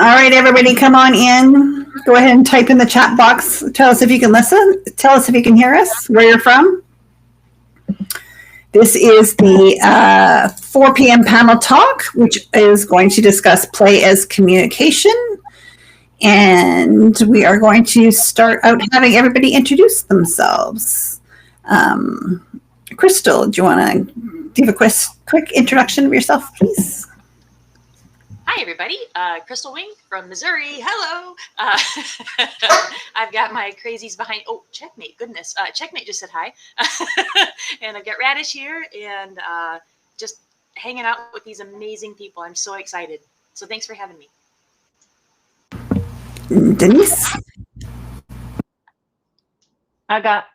All right, everybody, come on in. Go ahead and type in the chat box. Tell us if you can listen. Tell us if you can hear us, where you're from. This is the 4 p.m. panel talk, which is going to discuss play as communication. And we are going to start out having everybody introduce themselves. Crystal, do you want to give a quick introduction of yourself, please? Hi, everybody. Crystal Wing from Missouri. Hello. I've got my crazies behind. Oh, Checkmate. Goodness. Checkmate just said hi. And I've got Radish here and just hanging out with these amazing people. I'm so excited. So thanks for having me. Denise? I got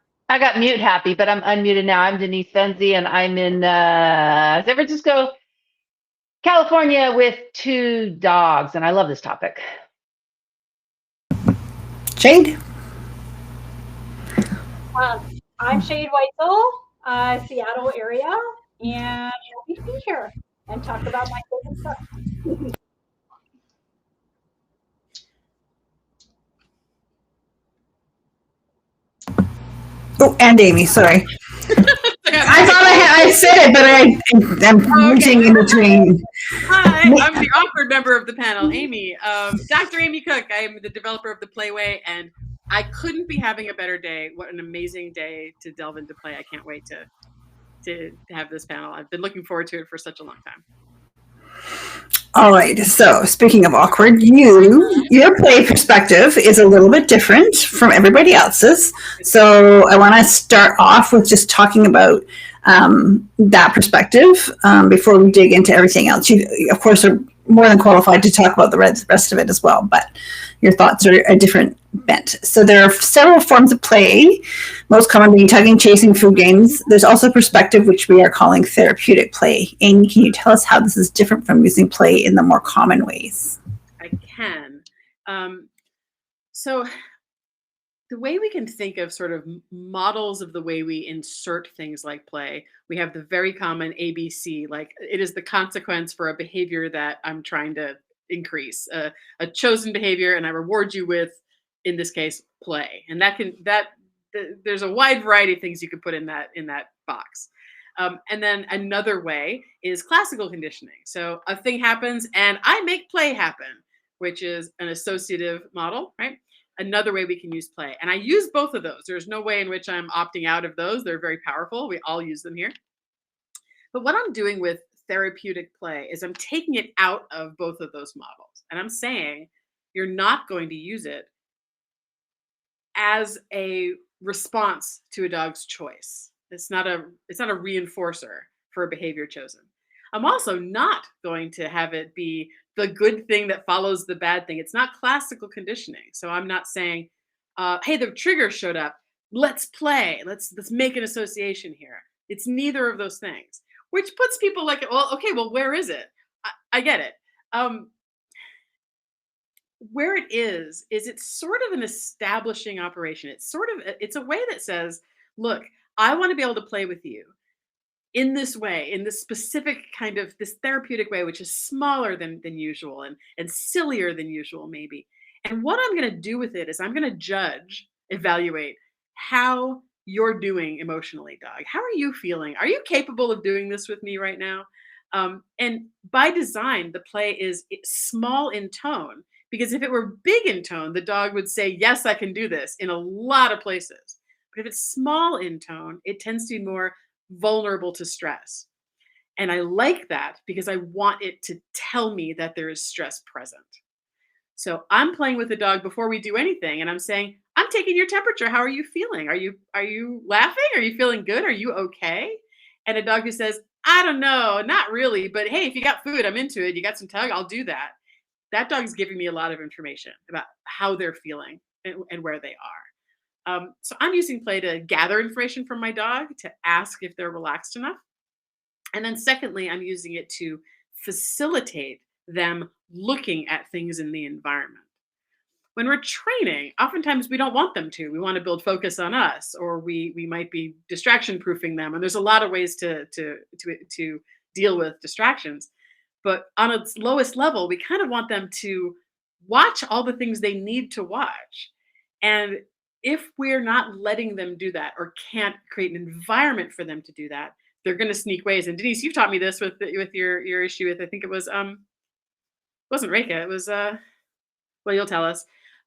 mute happy, but I'm unmuted now. I'm Denise Fenzi, and I'm in San Francisco, California, with 2 dogs, and I love this topic. Shade? I'm Shade Whitesel, Seattle area, and happy to be here and talk about my favorite stuff. Oh, and Amy, sorry. I thought I said it, but I'm reaching in between. Hi, I'm the awkward member of the panel, Amy. Dr. Amy Cook. I am the developer of the Playway, and I couldn't be having a better day. What an amazing day to delve into play. I can't wait to have this panel. I've been looking forward to it for such a long time. All right, so speaking of awkward, your play perspective is a little bit different from everybody else's. So I want to start off with just talking about that perspective before we dig into everything else. You, of course, are more than qualified to talk about the rest of it as well, but your thoughts are a different bent. So there are several forms of play, most common being tugging, chasing, food games. There's also perspective, which we are calling therapeutic play. Amy, can you tell us how this is different from using play in the more common ways? I can. So the way we can think of sort of models of the way we insert things like play, we have the very common ABC, like it is the consequence for a behavior that I'm trying to increase, a chosen behavior, and I reward you with, in this case, play. And there's a wide variety of things you could put in that box. And then another way is classical conditioning. So a thing happens and I make play happen, which is an associative model, right? Another way we can use play. And I use both of those. There's no way in which I'm opting out of those. They're very powerful. We all use them here. But what I'm doing with therapeutic play is I'm taking it out of both of those models. And I'm saying you're not going to use it as a response to a dog's choice. It's not a reinforcer for a behavior chosen. I'm also not going to have it be the good thing that follows the bad thing. It's not classical conditioning. So I'm not saying, hey, the trigger showed up. Let's play. Let's make an association here. It's neither of those things, which puts people like, well, okay, well, where is it? I get it. Where it is it's sort of an establishing operation. It's a way that says, look, I want to be able to play with you in this way, in this specific kind of this therapeutic way, which is smaller than usual and sillier than usual, maybe. And what I'm going to do with it is I'm going to evaluate how you're doing emotionally, dog. How are you feeling? Are you capable of doing this with me right now? And by design, the play is small in tone, because if it were big in tone, the dog would say, yes, I can do this in a lot of places. But if it's small in tone, it tends to be more vulnerable to stress. And I like that because I want it to tell me that there is stress present. So I'm playing with the dog before we do anything. And I'm saying, I'm taking your temperature. How are you feeling? Are you laughing? Are you feeling good? Are you okay? And a dog who says, I don't know, not really, but hey, if you got food, I'm into it. You got some tug, I'll do that. That dog's giving me a lot of information about how they're feeling and where they are. So I'm using play to gather information from my dog, to ask if they're relaxed enough. And then secondly, I'm using it to facilitate them looking at things in the environment. When we're training, oftentimes we don't want them to. We want to build focus on us, or we might be distraction proofing them. And there's a lot of ways to deal with distractions. But on its lowest level, we kind of want them to watch all the things they need to watch. And if we're not letting them do that or can't create an environment for them to do that, they're going to sneak ways. And Denise, you've taught me this with your issue with, I think it was wasn't Reika, it was well, you'll tell us.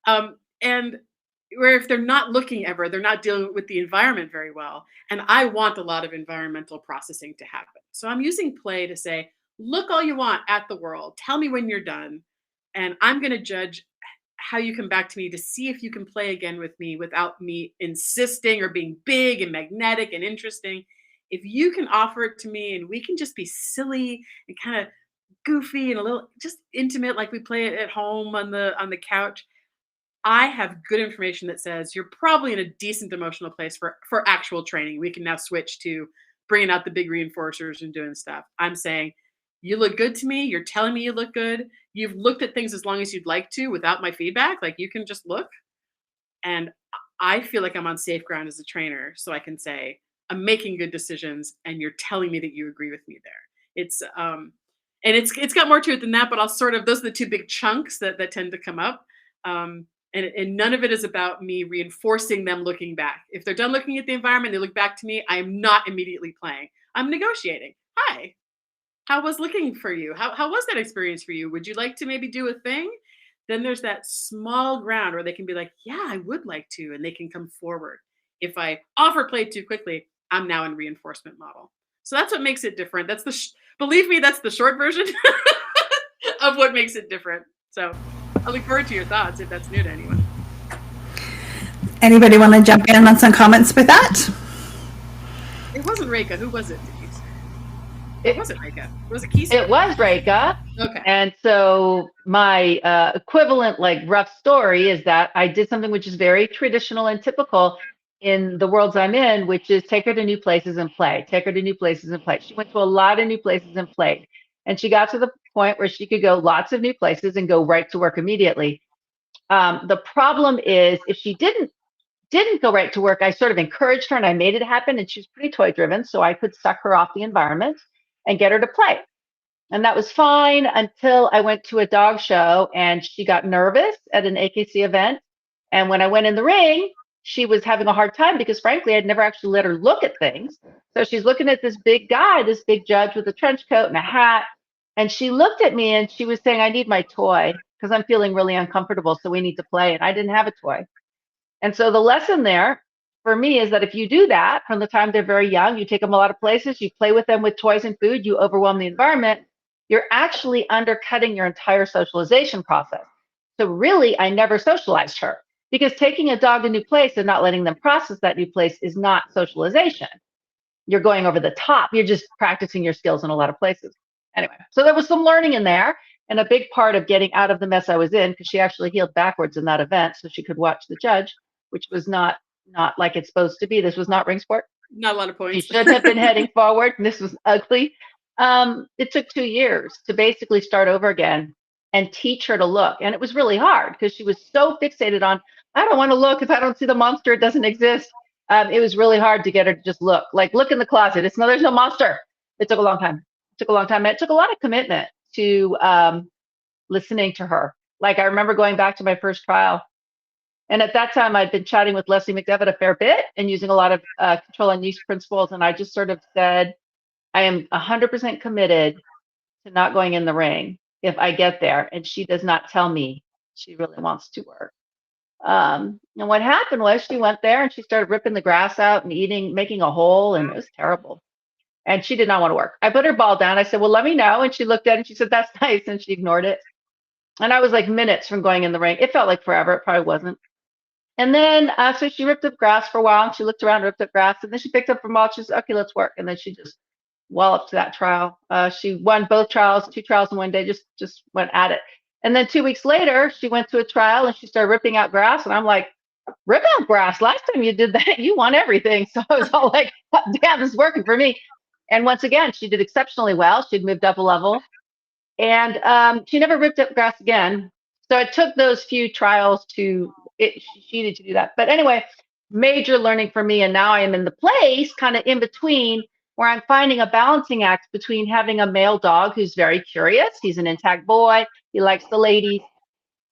And where if they're not looking ever, they're not dealing with the environment very well. And I want a lot of environmental processing to happen. So I'm using play to say, look all you want at the world. Tell me when you're done. And I'm going to judge how you come back to me to see if you can play again with me without me insisting or being big and magnetic and interesting. If you can offer it to me and we can just be silly and kind of goofy and a little just intimate, like we play it at home on the couch, I have good information that says you're probably in a decent emotional place for actual training. We can now switch to bringing out the big reinforcers and doing stuff. I'm saying, you look good to me. You're telling me you look good. You've looked at things as long as you'd like to without my feedback. Like, you can just look. And I feel like I'm on safe ground as a trainer. So I can say, I'm making good decisions and you're telling me that you agree with me there. It's, and it's got more to it than that, but I'll sort of, those are the two big chunks that tend to come up. And none of it is about me reinforcing them looking back. If they're done looking at the environment, they look back to me, I am not immediately playing. I'm negotiating. Hi, how was looking for you? How was that experience for you? Would you like to maybe do a thing? Then there's that small ground where they can be like, yeah, I would like to, and they can come forward. If I offer play too quickly, I'm now in reinforcement model. So that's what makes it different. That's believe me, that's the short version of what makes it different. So I look forward to your thoughts if that's new to anyone. Anybody want to jump in on some comments with that? It wasn't Reika. Who was it, Denise? It wasn't Reika. Was it Kisa? It was Reika. Okay. And so my equivalent, like, rough story is that I did something which is very traditional and typical in the worlds I'm in, which is take her to new places and play. Take her to new places and play. She went to a lot of new places and played. And she got to the point where she could go lots of new places and go right to work immediately. The problem is, if she didn't go right to work, I sort of encouraged her and I made it happen. And she's pretty toy driven, so I could suck her off the environment and get her to play. And that was fine until I went to a dog show and she got nervous at an AKC event. And when I went in the ring, she was having a hard time because, frankly, I'd never actually let her look at things. So she's looking at this big guy, this big judge with a trench coat and a hat. And she looked at me and she was saying, I need my toy because I'm feeling really uncomfortable. So we need to play. And I didn't have a toy. And so the lesson there for me is that if you do that from the time they're very young, you take them a lot of places, you play with them with toys and food, you overwhelm the environment, you're actually undercutting your entire socialization process. So really, I never socialized her, because taking a dog to a new place and not letting them process that new place is not socialization. You're going over the top. You're just practicing your skills in a lot of places. Anyway, so there was some learning in there. And a big part of getting out of the mess I was in, because she actually healed backwards in that event so she could watch the judge, which was not like it's supposed to be. This was not ring sport. Not a lot of points. She should have been heading forward, and this was ugly. It took 2 years to basically start over again and teach her to look. And it was really hard because she was so fixated on, I don't want to look. If I don't see the monster, it doesn't exist. It was really hard to get her to just look. Like, look in the closet. There's no monster. It took a long time. And it took a lot of commitment to listening to her. Like, I remember going back to my first trial. And at that time, I'd been chatting with Leslie McDevitt a fair bit and using a lot of control and use principles. And I just sort of said, I am 100% committed to not going in the ring if I get there and she does not tell me she really wants to work. And what happened was she went there and she started ripping the grass out and making a hole, and it was terrible. And she did not want to work. I put her ball down. I said, well, let me know. And she looked at it and she said, that's nice. And she ignored it. And I was like minutes from going in the ring. It felt like forever. It probably wasn't. And then, so she ripped up grass for a while, and she looked around, ripped up grass, and then she picked up her ball. She said, okay, let's work. And then she just walloped to that trial. She won both trials, 2 trials in one day, just went at it. And then 2 weeks later, she went to a trial and she started ripping out grass. And I'm like, rip out grass? Last time you did that, you won everything. So I was all like, damn, this is working for me. And once again, she did exceptionally well. She'd moved up a level. And she never ripped up grass again. So it took those few trials she needed to do that. But anyway, major learning for me. And now I am in the place kind of in between where I'm finding a balancing act between having a male dog who's very curious. He's an intact boy. He likes the ladies.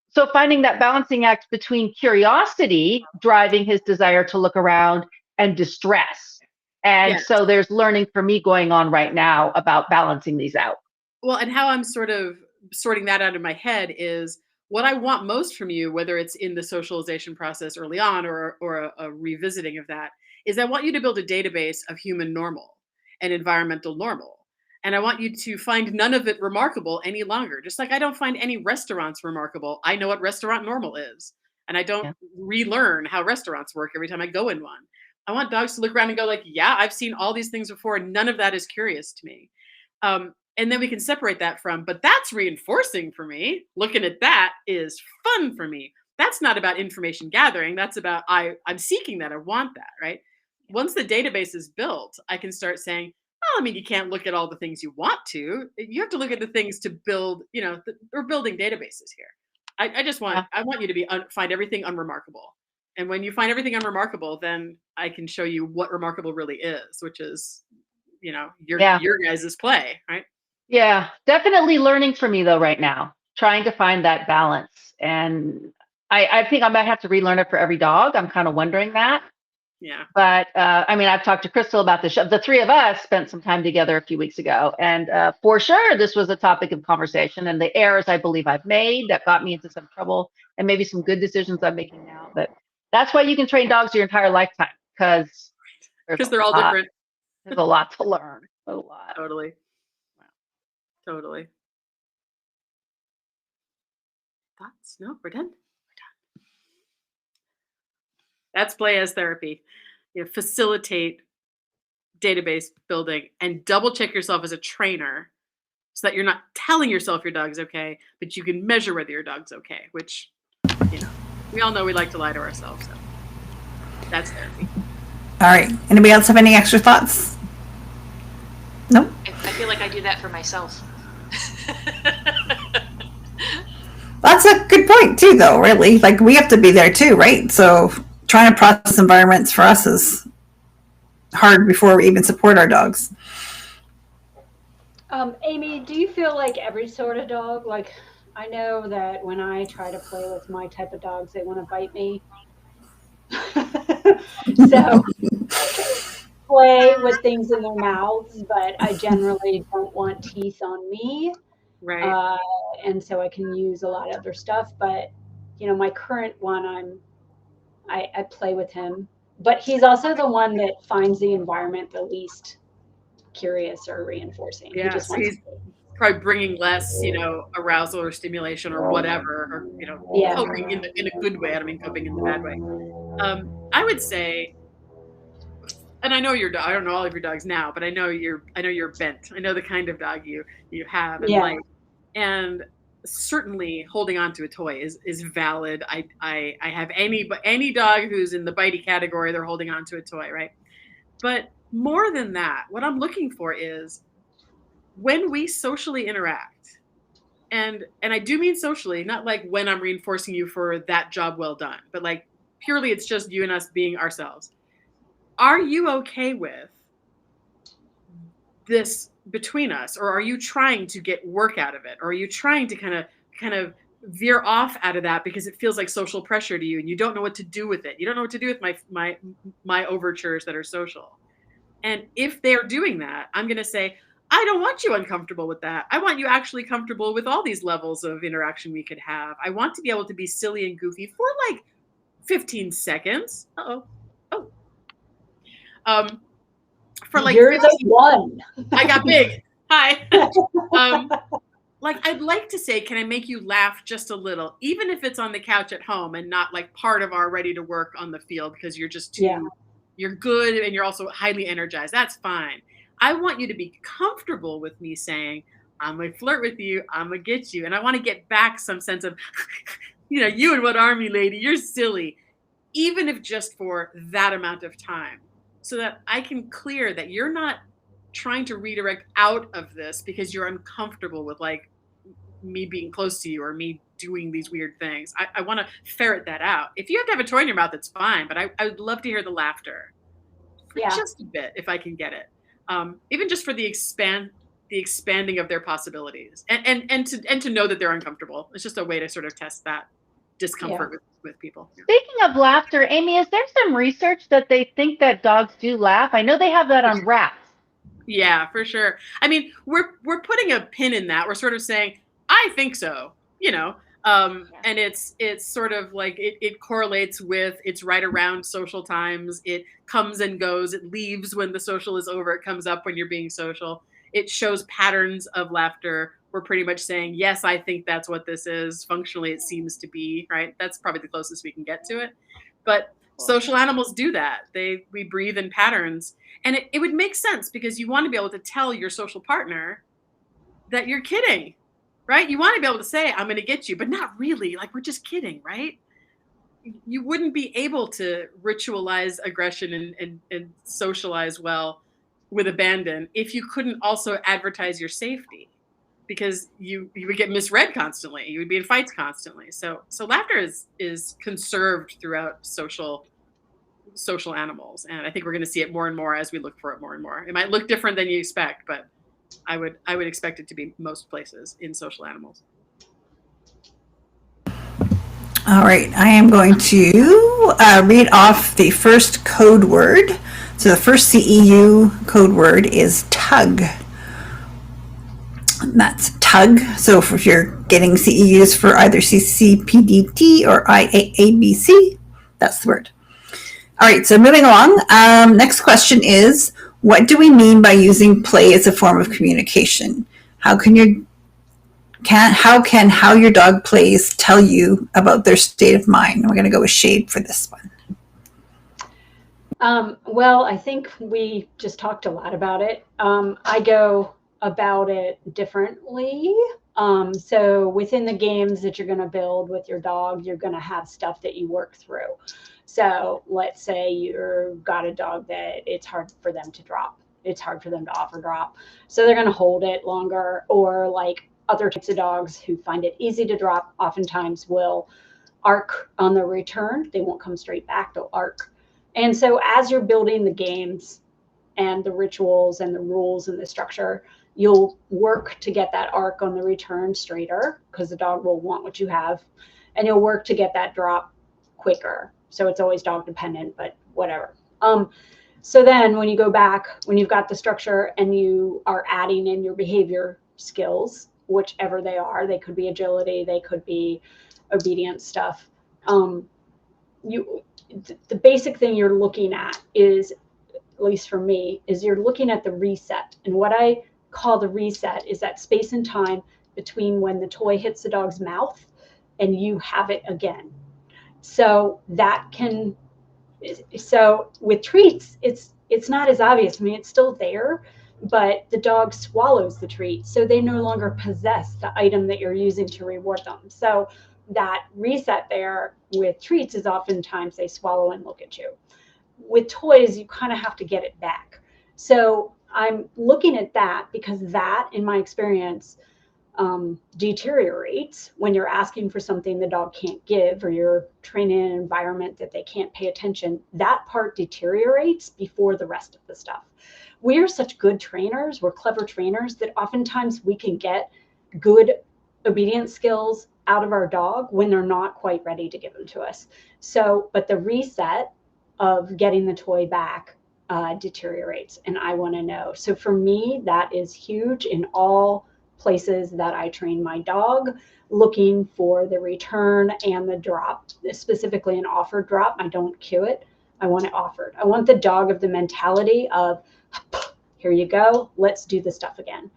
so finding that balancing act between curiosity driving his desire to look around and distress. And Yes. so there's learning for me going on right now about balancing these out. Well, and how I'm sort of sorting that out in my head is what I want most from you, whether it's in the socialization process early on or a revisiting of that, is I want you to build a database of human normal and environmental normal. And I want you to find none of it remarkable any longer. Just like I don't find any restaurants remarkable. I know what restaurant normal is. And I don't Yeah. relearn how restaurants work every time I go in one. I want dogs to look around and go like, yeah, I've seen all these things before. And none of that is curious to me. And then we can separate that from, but that's reinforcing for me. Looking at that is fun for me. That's not about information gathering. That's about I'm seeking that. I want that, right? Once the database is built, I can start saying, oh, I mean, you can't look at all the things you want to. You have to look at the things to build, we're building databases here. I just want, Yeah. I want you to find everything unremarkable. And when you find everything unremarkable, then I can show you what remarkable really is, which is, your guys' play, right? Yeah, definitely learning for me though right now, trying to find that balance. And I think I might have to relearn it for every dog. I'm kind of wondering that. Yeah. But I mean, I've talked to Crystal about the show. The three of us spent some time together a few weeks ago. And for sure, this was a topic of conversation and the errors I believe I've made that got me into some trouble and maybe some good decisions I'm making now. But that's why you can train dogs your entire lifetime because They're all different. There's a lot to learn. A lot. Totally. Totally. Thoughts? No, we're done. That's play as therapy. Facilitate database building and double check yourself as a trainer so that you're not telling yourself your dog's okay, but you can measure whether your dog's okay, which, we all know we like to lie to ourselves. So that's therapy. All right. Anybody else have any extra thoughts? Nope. I feel like I do that for myself. That's a good point too, though, really. Like, we have to be there too, right? So trying to process environments for us is hard before we even support our dogs. Amy, do you feel like every sort of dog, like I know that when I try to play with my type of dogs, they want to bite me. So play with things in their mouths, but I generally don't want teeth on me. Right. And so I can use a lot of other stuff. But my current one, I play with him, but he's also the one that finds the environment the least curious or reinforcing. Yeah, He just so wants he's probably bringing less, arousal or stimulation or whatever, or Yeah. coping in a good way. I don't mean coping in the bad way. I would say, and I know your dog. I don't know all of your dogs now, but I know you're bent. I know the kind of dog you have and Yeah. like, and certainly holding on to a toy is valid. I have any dog who's in the bitey category, they're holding on to a toy, right? But more than that, what I'm looking for is when we socially interact, and I do mean socially, not like when I'm reinforcing you for that job well done, but like purely it's just you and us being ourselves. Are you okay with this between us, or are you trying to get work out of it, or are you trying to kind of veer off out of that because it feels like social pressure to you and you don't know what to do with it? You don't know what to do with my overtures that are social. And if they're doing that, I'm going to say, I don't want you uncomfortable with that. I want you actually comfortable with all these levels of interaction we could have. I want to be able to be silly and goofy for like 15 seconds. Uh-oh. Oh. For like You're the one. I got big. Hi. Like I'd like to say, can I make you laugh just a little, even if it's on the couch at home and not like part of our ready to work on the field because you're just too, you're good and you're also highly energized. That's fine. I want you to be comfortable with me saying, I'm going to flirt with you. I'm going to get you. And I want to get back some sense of, you and what army lady, you're silly, even if just for that amount of time, so that I can clear that you're not trying to redirect out of this because you're uncomfortable with like me being close to you or me doing these weird things. I want to ferret that out. If you have to have a toy in your mouth, it's fine, but I would love to hear the laughter for just a bit if I can get it. Even just for the expanding of their possibilities and to know that they're uncomfortable. It's just a way to sort of test that discomfort with people. Yeah. Speaking of laughter, Amy, is there some research that they think that dogs do laugh? I know they have that on rats. Yeah, for sure. I mean, we're putting a pin in that. We're sort of saying, I think so, and it's sort of like it correlates with, it's right around social times. It comes and goes. It leaves when the social is over. It comes up when you're being social. It shows patterns of laughter. We're pretty much saying, yes, I think that's what this is. Functionally, it seems to be, right? That's probably the closest we can get to it. But social animals do that. We breathe in patterns. And it would make sense, because you want to be able to tell your social partner that you're kidding, right? You want to be able to say, I'm going to get you, but not really. Like, we're just kidding, right? You wouldn't be able to ritualize aggression and socialize well with abandon if you couldn't also advertise your safety, because you would get misread constantly. You would be in fights constantly. So laughter is conserved throughout social animals, and I think we're going to see it more and more as we look for it more and more. It might look different than you expect, but I would expect it to be most places in social animals. All right, I am going to read off the first code word. So the first CEU code word is tug. And that's tug. So if you're getting CEUs for either CCPDT or IAABC, that's the word. All right, so moving along. Next question is, what do we mean by using play as a form of communication? How can how your dog plays tell you about their state of mind? We're going to go with Shade for this one. Well, I think we just talked a lot about it. I go about it differently. So within the games that you're going to build with your dog, you're going to have stuff that you work through. So let's say you've got a dog that it's hard for them to drop. It's hard for them to offer drop. So they're going to hold it longer, or like other types of dogs who find it easy to drop oftentimes will arc on the return. They won't come straight back, they'll arc. And so as you're building the games and the rituals and the rules and the structure, you'll work to get that arc on the return straighter, because the dog will want what you have, and you'll work to get that drop quicker. So it's always dog dependent, but whatever. So then when you go back, when you've got the structure and you are adding in your behavior skills, whichever they are, they could be agility, they could be obedience stuff. The basic thing you're looking at is, at least for me, is you're looking at the reset. And what I call the reset is that space and time between when the toy hits the dog's mouth and you have it again. So with treats, it's not as obvious. I mean, it's still there, but the dog swallows the treat, so they no longer possess the item that you're using to reward them. So that reset there with treats is oftentimes they swallow and look at you. With toys, you kind of have to get it back. So I'm looking at that, because that, in my experience, deteriorates when you're asking for something the dog can't give, or you're training in an environment that they can't pay attention. That part deteriorates before the rest of the stuff. We are such good trainers, we're clever trainers, that oftentimes we can get good obedience skills out of our dog when they're not quite ready to give them to us. So, but the reset of getting the toy back deteriorates, and I want to know. So for me, that is huge in all places that I train my dog, looking for the return and the drop, specifically an offered drop. I don't cue it. I want it offered. I want the dog of the mentality of, here you go, let's do the stuff again.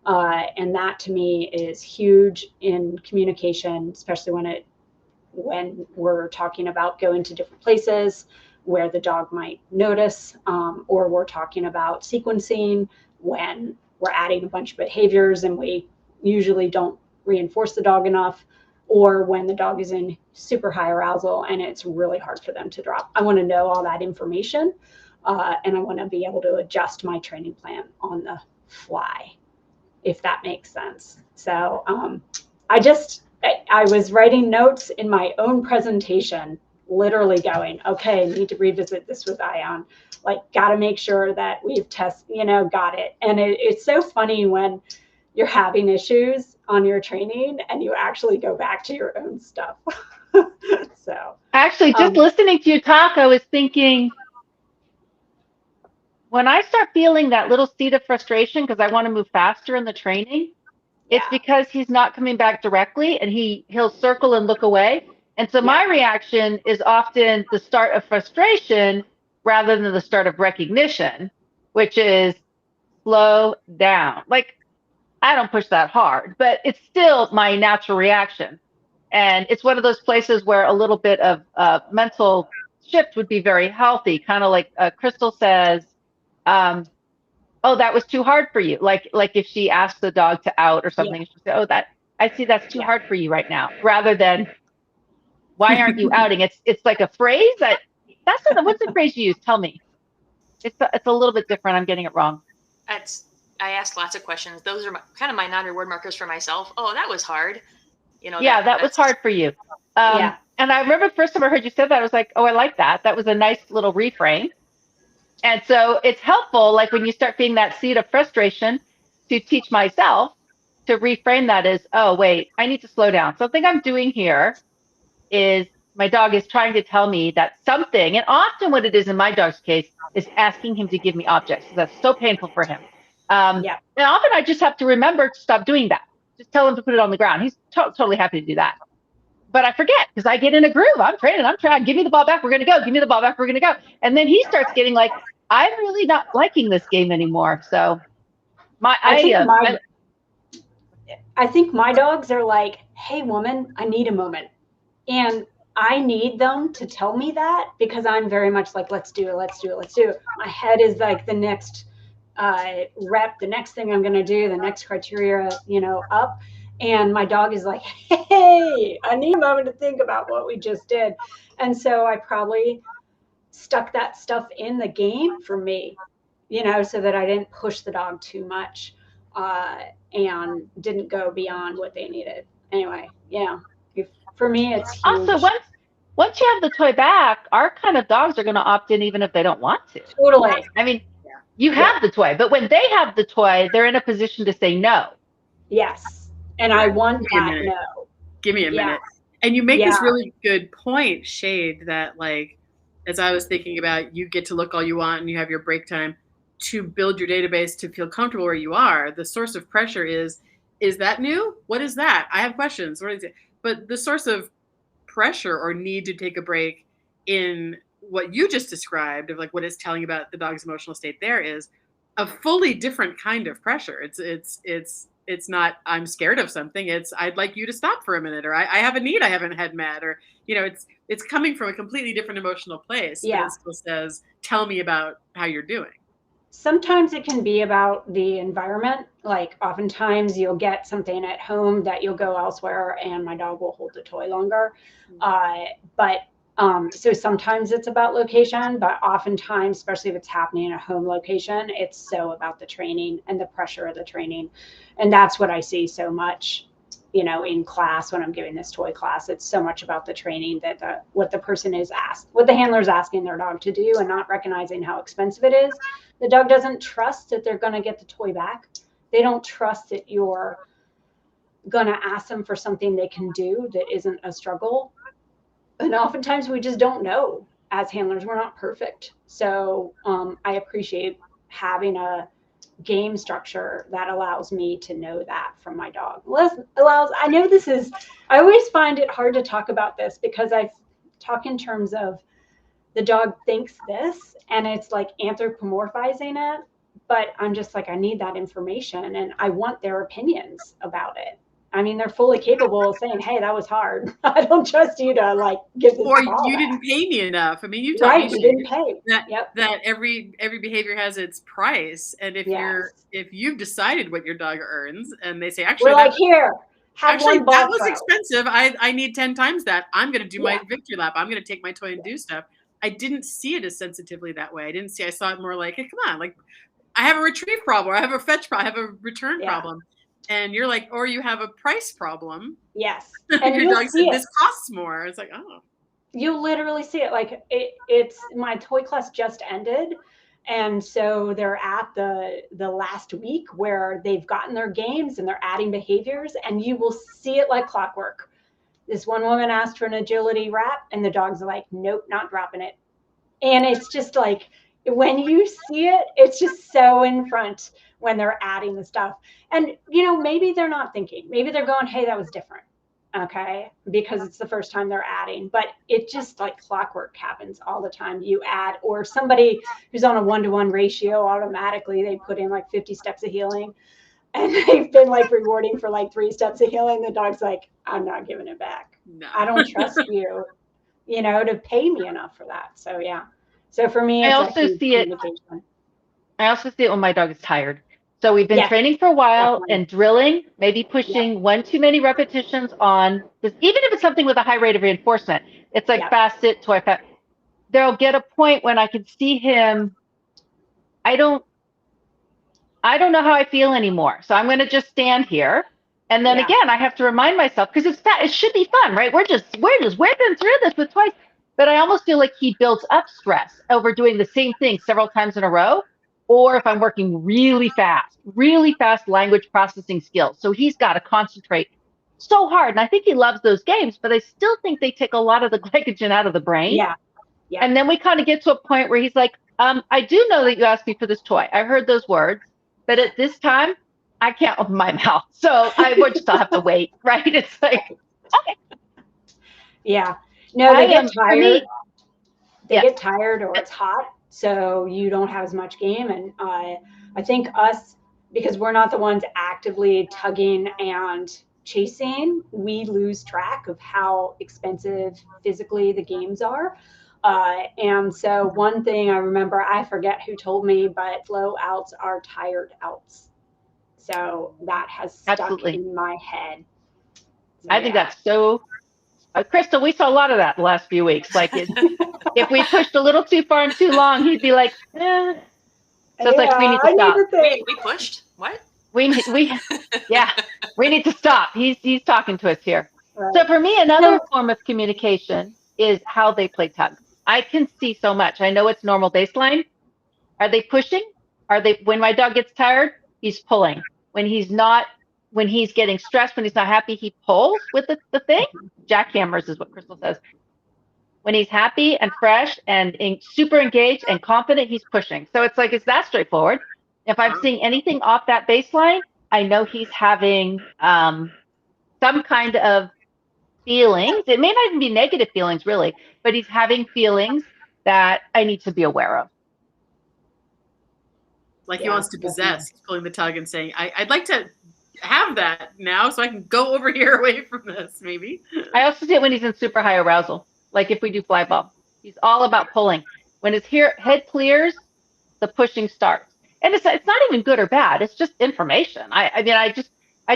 And that to me is huge in communication, especially when we're talking about going to different places where the dog might notice, or we're talking about sequencing when we're adding a bunch of behaviors and we usually don't reinforce the dog enough, or when the dog is in super high arousal and it's really hard for them to drop. I want to know all that information, and I want to be able to adjust my training plan on the fly, if that makes sense. So I was writing notes in my own presentation, literally going, okay, need to revisit this with Ion. Like, got to make sure that we've got it. And it's so funny when you're having issues on your training and you actually go back to your own stuff. So Actually, just listening to you talk, I was thinking, when I start feeling that little seed of frustration because I want to move faster in the training, it's yeah, because he's not coming back directly, and he'll circle and look away. And so my reaction is often the start of frustration rather than the start of recognition, which is slow down. Like, I don't push that hard, but it's still my natural reaction. And it's one of those places where a little bit of mental shift would be very healthy, kind of like Crystal says, um, oh, that was too hard for you. Like if she asks the dog to out or yeah, something, she'll say, oh, that I see that's too yeah. hard for you right now, rather than why aren't you outing? It's like a phrase that's not, what's the phrase you use? Tell me. It's a little bit different. I'm getting it wrong. I asked lots of questions. Those are kind of my non-reward markers for myself. Oh, that was hard. Yeah, that was hard for you. Yeah. And I remember the first time I heard you said that, I was like, oh, I like that. That was a nice little reframe. And so it's helpful, like when you start feeling that seed of frustration, to teach myself to reframe that as, oh, wait, I need to slow down. Something I'm doing here is my dog is trying to tell me that something, and often what it is in my dog's case is asking him to give me objects. So that's so painful for him. Yeah. And often I just have to remember to stop doing that. Just tell him to put it on the ground. He's totally happy to do that. But I forget because I get in a groove. I'm training. I'm trying. Give me the ball back. We're going to go. Give me the ball back. We're going to go. And then he starts getting like, I'm really not liking this game anymore. So I think my dogs are like, hey, woman, I need a moment. And I need them to tell me that because I'm very much like, let's do it, let's do it, let's do it. My head is like the next rep, the next thing I'm going to do, the next criteria, up. And my dog is like, hey, I need a moment to think about what we just did. And so I probably stuck that stuff in the game for me, so that I didn't push the dog too much and didn't go beyond what they needed. Anyway, yeah. For me, it's huge. also once you have the toy back, our kind of dogs are going to opt in even if they don't want to. Totally. I mean, you have the toy, but when they have the toy, they're in a position to say no. Yes. And I want that no. Give me a minute. And you make this really good point, Shade, that like, as I was thinking about, you get to look all you want and you have your break time to build your database to feel comfortable where you are. The source of pressure is that new? What is that? I have questions. What is it? But the source of pressure or need to take a break in what you just described of like what is telling about the dog's emotional state there is a fully different kind of pressure. It's not I'm scared of something. It's I'd like you to stop for a minute, or I have a need I haven't had met, or it's coming from a completely different emotional place. Yeah. But it still says, tell me about how you're doing. Sometimes it can be about the environment. Like oftentimes you'll get something at home that you'll go elsewhere and my dog will hold the toy longer. So sometimes it's about location, but oftentimes, especially if it's happening in a home location, it's so about the training and the pressure of the training. And that's what I see so much, in class when I'm giving this toy class. It's so much about the training that what the person is asked, what the handler is asking their dog to do, and not recognizing how expensive it is. The dog doesn't trust that they're going to get the toy back. They don't trust that you're going to ask them for something they can do that isn't a struggle. And oftentimes we just don't know. As handlers, we're not perfect. So I appreciate having a game structure that allows me to know that from my dog. I know I always find it hard to talk about this because I talk in terms of the dog thinks this and it's like anthropomorphizing it, but I'm just like, I need that information and I want their opinions about it. I mean, they're fully capable of saying, hey, that was hard. I don't trust you to like give this or ball you back. didn't pay me enough. I mean, you taught me you didn't pay. that every behavior has its price. And if you've decided what your dog earns and they say, actually, we're like, here, have one ball that was throw. expensive. I need 10 times that. I'm going to do my victory lap. I'm going to take my toy and do stuff. I didn't see it as sensitively that way. I saw it more like, hey, come on, like I have a retrieve problem, or I have a fetch problem, I have a return problem. And you're like, or you have a price problem. Yes. And your dog said, this costs more. It's like, oh. You'll literally see it. Like it's my toy class just ended. And so they're at the last week where they've gotten their games and they're adding behaviors and you will see it like clockwork. This one woman asked for an agility wrap, and the dog's like, nope, not dropping it. And it's just like, when you see it, it's just so in front when they're adding the stuff. And, maybe they're not thinking. Maybe they're going, hey, that was different. Okay. Because it's the first time they're adding. But it just like clockwork happens all the time. You add, or somebody who's on a 1-to-1 ratio, automatically they put in like 50 steps of healing. And they've been like rewarding for like 3 steps of healing. The dog's like, I'm not giving it back. No. I don't trust you, to pay me enough for that. So yeah. So for me, I it's also actually see it. communication. I also see it when my dog is tired. So we've been Yes, training for a while definitely. and drilling, maybe pushing one too many repetitions on this, even if it's something with a high rate of reinforcement. It's like Yeah. fast sit, toy fast. There'll get a point when I can see him. I don't know how I feel anymore. So I'm going to just stand here. And then Yeah. again, I have to remind myself, because it should be fun, right? We're just whipping through this with twice. But I almost feel like he builds up stress over doing the same thing several times in a row. Or if I'm working really fast language processing skills. So he's got to concentrate so hard. And I think he loves those games, but I still think they take a lot of the glycogen out of the brain. Yeah. Yeah. And then we kind of get to a point where he's like, I do know that you asked me for this toy. I heard those words, but at this time, I can't open my mouth. So I would just have to wait, right? It's like, okay. Yeah. No, they get tired. Yeah. Get tired, or it's hot, so you don't have as much game. And I think us, because we're not the ones actively tugging and chasing, we lose track of how expensive physically the games are. And so one thing I remember, I forget who told me, but flow outs are tired outs. So that has stuck Absolutely in my head. So, I think that's so. Crystal, we saw a lot of that the last few weeks. Like, if we pushed a little too far and too long, he'd be like, eh. So it's like, we need to stop. We pushed? What? We need to stop. He's talking to us here. Right. So for me, another form of communication is how they play tug. I can see so much. I know it's normal baseline. Are they pushing? When my dog gets tired, he's pulling. When he's getting stressed, when he's not happy, he pulls with the thing. Jackhammers is what Crystal says. When he's happy and fresh and super engaged and confident, he's pushing. So it's like, it's that straightforward. If I'm seeing anything off that baseline, I know he's having some kind of feelings. It may not even be negative feelings, really, but he's having feelings that I need to be aware of. Like he wants to possess. He's pulling the tug and saying, I'd like to have that now so I can go over here away from this, maybe. I also see it when he's in super high arousal. Like if we do fly ball, he's all about pulling. When his head clears, the pushing starts. And it's not even good or bad. It's just information. I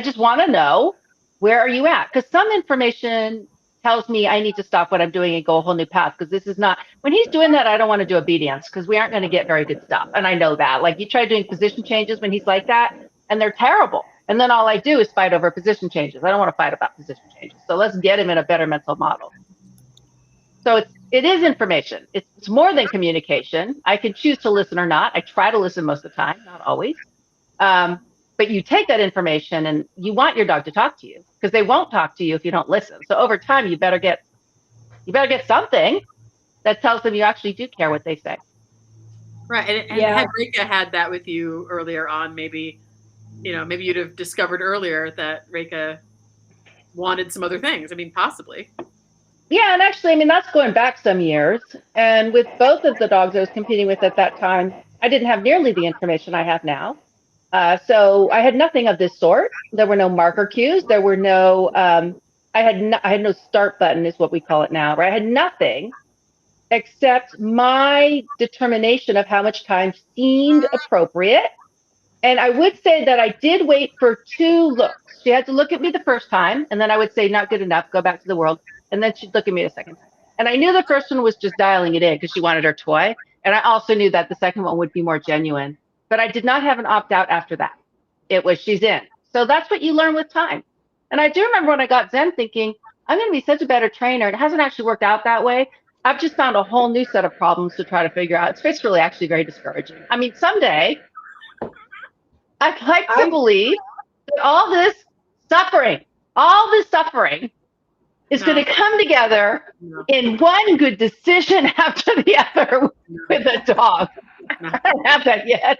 just want to know, where are you at? Because some information tells me I need to stop what I'm doing and go a whole new path. Because this is not, when he's doing that, I don't want to do obedience, because we aren't going to get very good stuff. And I know that. Like, you try doing position changes when he's like that, and they're terrible. And then all I do is fight over position changes. I don't want to fight about position changes. So let's get him in a better mental model. So it is information. It's more than communication. I can choose to listen or not. I try to listen most of the time, not always. But you take that information and you want your dog to talk to you, because they won't talk to you if you don't listen. So over time, you better get something that tells them you actually do care what they say. Right. And had Reka had that with you earlier on, maybe you'd have discovered earlier that Reka wanted some other things. I mean, possibly. Yeah, and actually, I mean, that's going back some years. And with both of the dogs I was competing with at that time, I didn't have nearly the information I have now. So I had nothing of this sort. There were no marker cues. There were no, I had no start button, is what we call it now, right? I had nothing except my determination of how much time seemed appropriate. And I would say that I did wait for 2 looks. She had to look at me the first time, and then I would say, not good enough, go back to the world. And then she'd look at me a second time. And I knew the first one was just dialing it in because she wanted her toy. And I also knew that the second one would be more genuine. But I did not have an opt-out after that. It was, she's in. So that's what you learn with time. And I do remember when I got Zen thinking, I'm going to be such a better trainer. It hasn't actually worked out that way. I've just found a whole new set of problems to try to figure out. It's really actually very discouraging. I mean, someday, I'd like to believe that all this suffering is No. going to come together No. in one good decision after the other with a dog. No. I don't have that yet.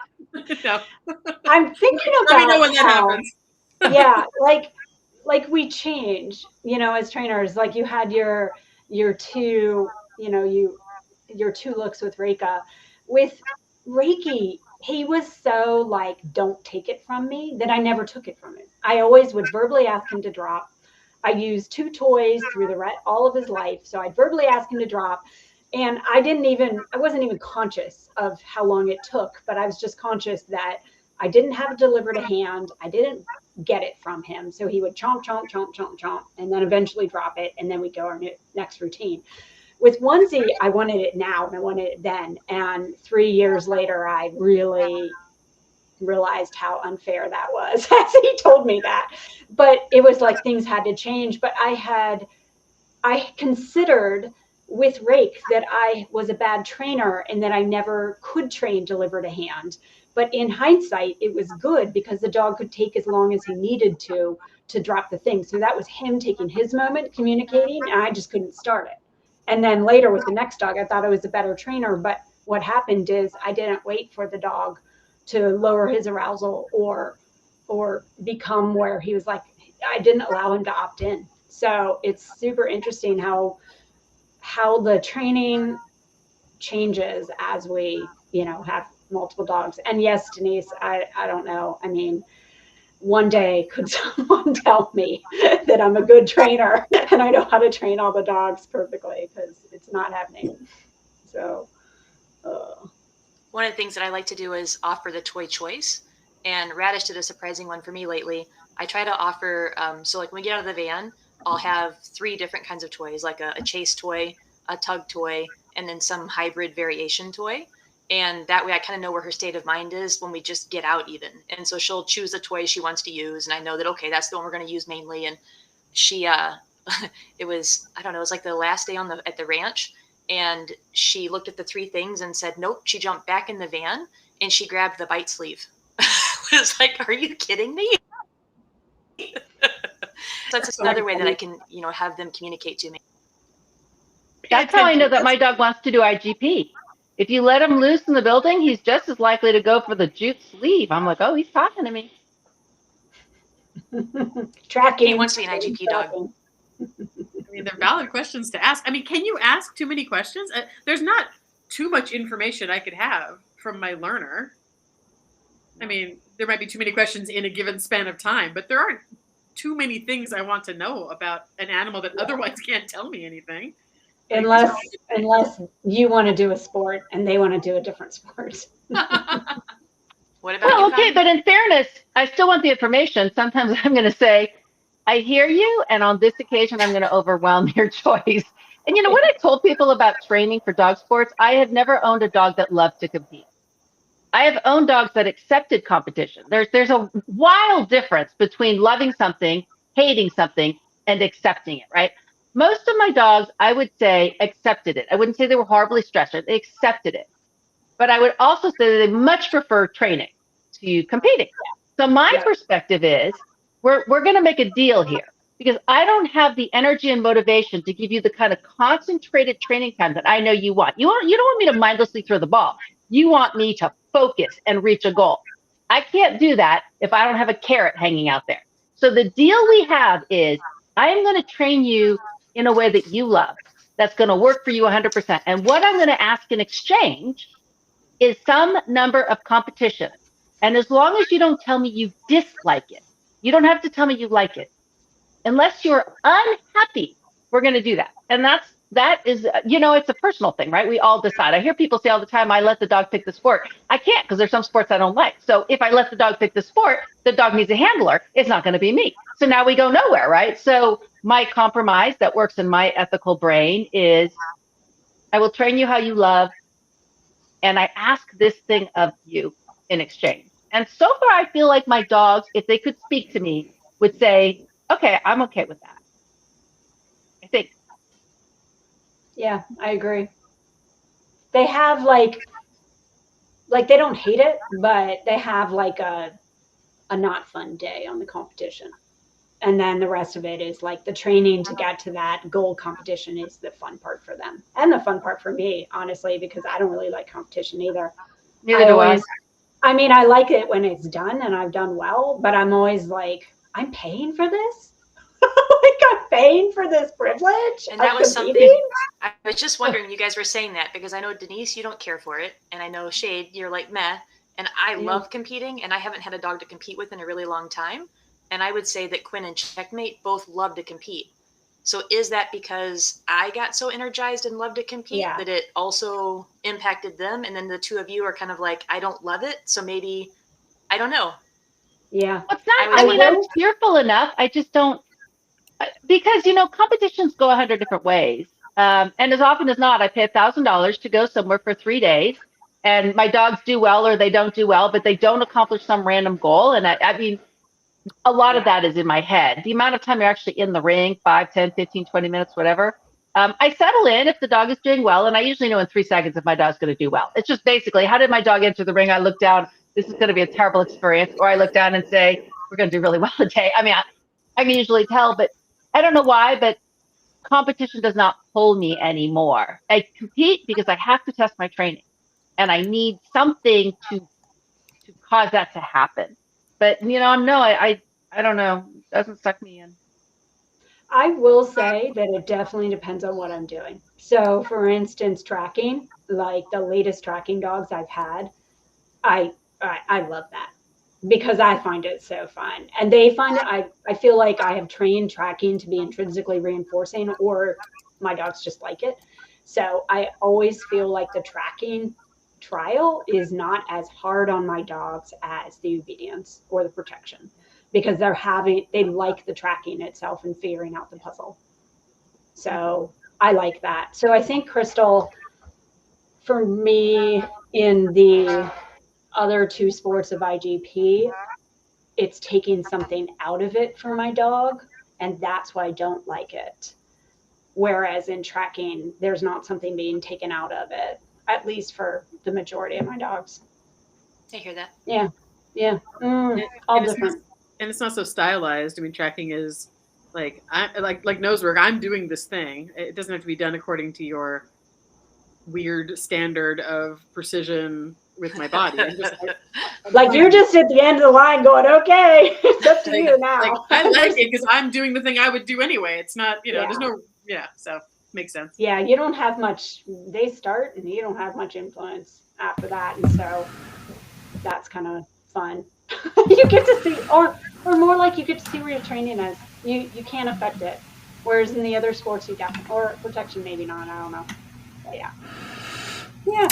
No. I'm thinking Let me know about when that how, happens. yeah, like we change, you know, as trainers. Like you had your two, you know, your two looks with Reika. With Reiki, he was so like, don't take it from me, that I never took it from him. I always would verbally ask him to drop. I used two toys through all of his life. So I'd verbally ask him to drop. And I wasn't even conscious of how long it took, but I was just conscious that I didn't have it delivered to hand. I didn't get it from him. So he would chomp, chomp, chomp, chomp, chomp, and then eventually drop it. And then we go our next routine. With Onesie, I wanted it now and I wanted it then. And 3 years later, I really realized how unfair that was as he told me that. But it was like things had to change. But I considered with Rake that I was a bad trainer and that I never could train deliver to hand. But in hindsight, it was good because the dog could take as long as he needed to drop the thing. So that was him taking his moment, communicating, and I just couldn't start it. And then later with the next dog, I thought I was a better trainer. But what happened is I didn't wait for the dog to lower his arousal or become where he was like, I didn't allow him to opt in. So it's super interesting how the training changes as we, you know, have multiple dogs. And yes, Denise, I don't know. I mean, one day could someone tell me that I'm a good trainer and I know how to train all the dogs perfectly, because it's not happening. So one of the things that I like to do is offer the toy choice. And Radish did a surprising one for me lately. I try to offer, so like when we get out of the van, I'll have 3 different kinds of toys, like a chase toy, a tug toy, and then some hybrid variation toy. And that way I kind of know where her state of mind is when we just get out even. And so she'll choose the toy she wants to use. And I know that, okay, that's the one we're going to use mainly. And she, it was, I don't know, it was like the last day at the ranch. And she looked at the 3 things and said, nope. She jumped back in the van and she grabbed the bite sleeve. It was like, are you kidding me? So that's another way that I can, you know, have them communicate to me. That's how I know that my dog wants to do IGP. If you let him loose in the building, he's just as likely to go for the jute sleeve. I'm like, oh, he's talking to me. tracking. He wants to be an IGP dog. I mean, they're valid questions to ask. I mean, can you ask too many questions? There's not too much information I could have from my learner. I mean, there might be too many questions in a given span of time, but there aren't too many things I want to know about an animal that otherwise can't tell me anything. Unless you want to do a sport and they want to do a different sport. What about well, you, okay, Connie? but in fairness, I still want the information. Sometimes I'm going to say, I hear you, and on this occasion, I'm going to overwhelm your choice. And you know what I told people about training for dog sports? I have never owned a dog that loved to compete. I have owned dogs that accepted competition. There's a wild difference between loving something, hating something, and accepting it, right? Most of my dogs, I would say, accepted it. I wouldn't say they were horribly stressed. They accepted it. But I would also say that they much prefer training to competing. So my perspective is we're going to make a deal here, because I don't have the energy and motivation to give you the kind of concentrated training time that I know you want. You don't want me to mindlessly throw the ball. You want me to focus and reach a goal. I can't do that if I don't have a carrot hanging out there. So the deal we have is I am going to train you in a way that you love, that's going to work for you 100%. And what I'm going to ask in exchange is some number of competitions. And as long as you don't tell me you dislike it, you don't have to tell me you like it. Unless you're unhappy, we're going to do that. And that is, you know, it's a personal thing, right? We all decide. I hear people say all the time, I let the dog pick the sport. I can't, because there's some sports I don't like. So if I let the dog pick the sport, the dog needs a handler. It's not going to be me. So now we go nowhere, right? So my compromise that works in my ethical brain is I will train you how you love, and I ask this thing of you in exchange. And so far, I feel like my dogs, if they could speak to me, would say, okay, I'm okay with that. I think. Yeah, I agree. They have like they don't hate it, but they have like a not fun day on the competition. And then the rest of it is like the training to get to that goal competition is the fun part for them. And the fun part for me, honestly, because I don't really like competition either. Neither do I. I mean, I like it when it's done and I've done well, but I'm always like, I'm paying for this? Like, I'm paying for this privilege? And that was competing? something I was just wondering, you guys were saying that, because I know, Denise, you don't care for it. And I know, Shade, you're like, meh. And I love competing, and I haven't had a dog to compete with in a really long time. And I would say that Quinn and Checkmate both love to compete. So is that because I got so energized and loved to compete that it also impacted them? And then the two of you are kind of like, I don't love it. So maybe, I don't know. Yeah. It's not, I mean, I'm fearful enough. I just don't, because, you know, competitions go 100 different ways. And as often as not, I pay $1,000 to go somewhere for 3 days, and my dogs do well or they don't do well, but they don't accomplish some random goal. And I mean, a lot of that is in my head. The amount of time you're actually in the ring, 5, 10, 15, 20 minutes, whatever. I settle in if the dog is doing well, and I usually know in 3 seconds if my dog's going to do well. It's just basically, how did my dog enter the ring? I look down, this is going to be a terrible experience. Or I look down and say, we're going to do really well today. I mean, I can usually tell, but I don't know why, but competition does not pull me anymore. I compete because I have to test my training, and I need something to cause that to happen. But you know, no, I don't know. It doesn't suck me in. I will say that it definitely depends on what I'm doing. So, for instance, tracking, like the latest tracking dogs I've had, I love that because I find it so fun, and they find it. I feel like I have trained tracking to be intrinsically reinforcing, or my dogs just like it. So I always feel like the tracking trial is not as hard on my dogs as the obedience or the protection, because they like the tracking itself and figuring out the puzzle. So I like that. So I think, Crystal, for me, in the other two sports of IGP, it's taking something out of it for my dog, and that's why I don't like it. Whereas in tracking, there's not something being taken out of it, at least for the majority of my dogs. I hear that. Yeah. All different. And it's not so stylized. I mean, tracking is like nose work. I'm doing this thing. It doesn't have to be done according to your weird standard of precision with my body. Like you're just at the end of the line going, okay, it's up to you now. Like, I like it because I'm doing the thing I would do anyway. It's not, there's no, so makes sense. Yeah, you don't have much, they start and you don't have much influence after that. And so that's kind of fun. You get to see, or more like you get to see where your training is. You can't affect it. Whereas in the other sports you got, or protection maybe not, I don't know. But yeah.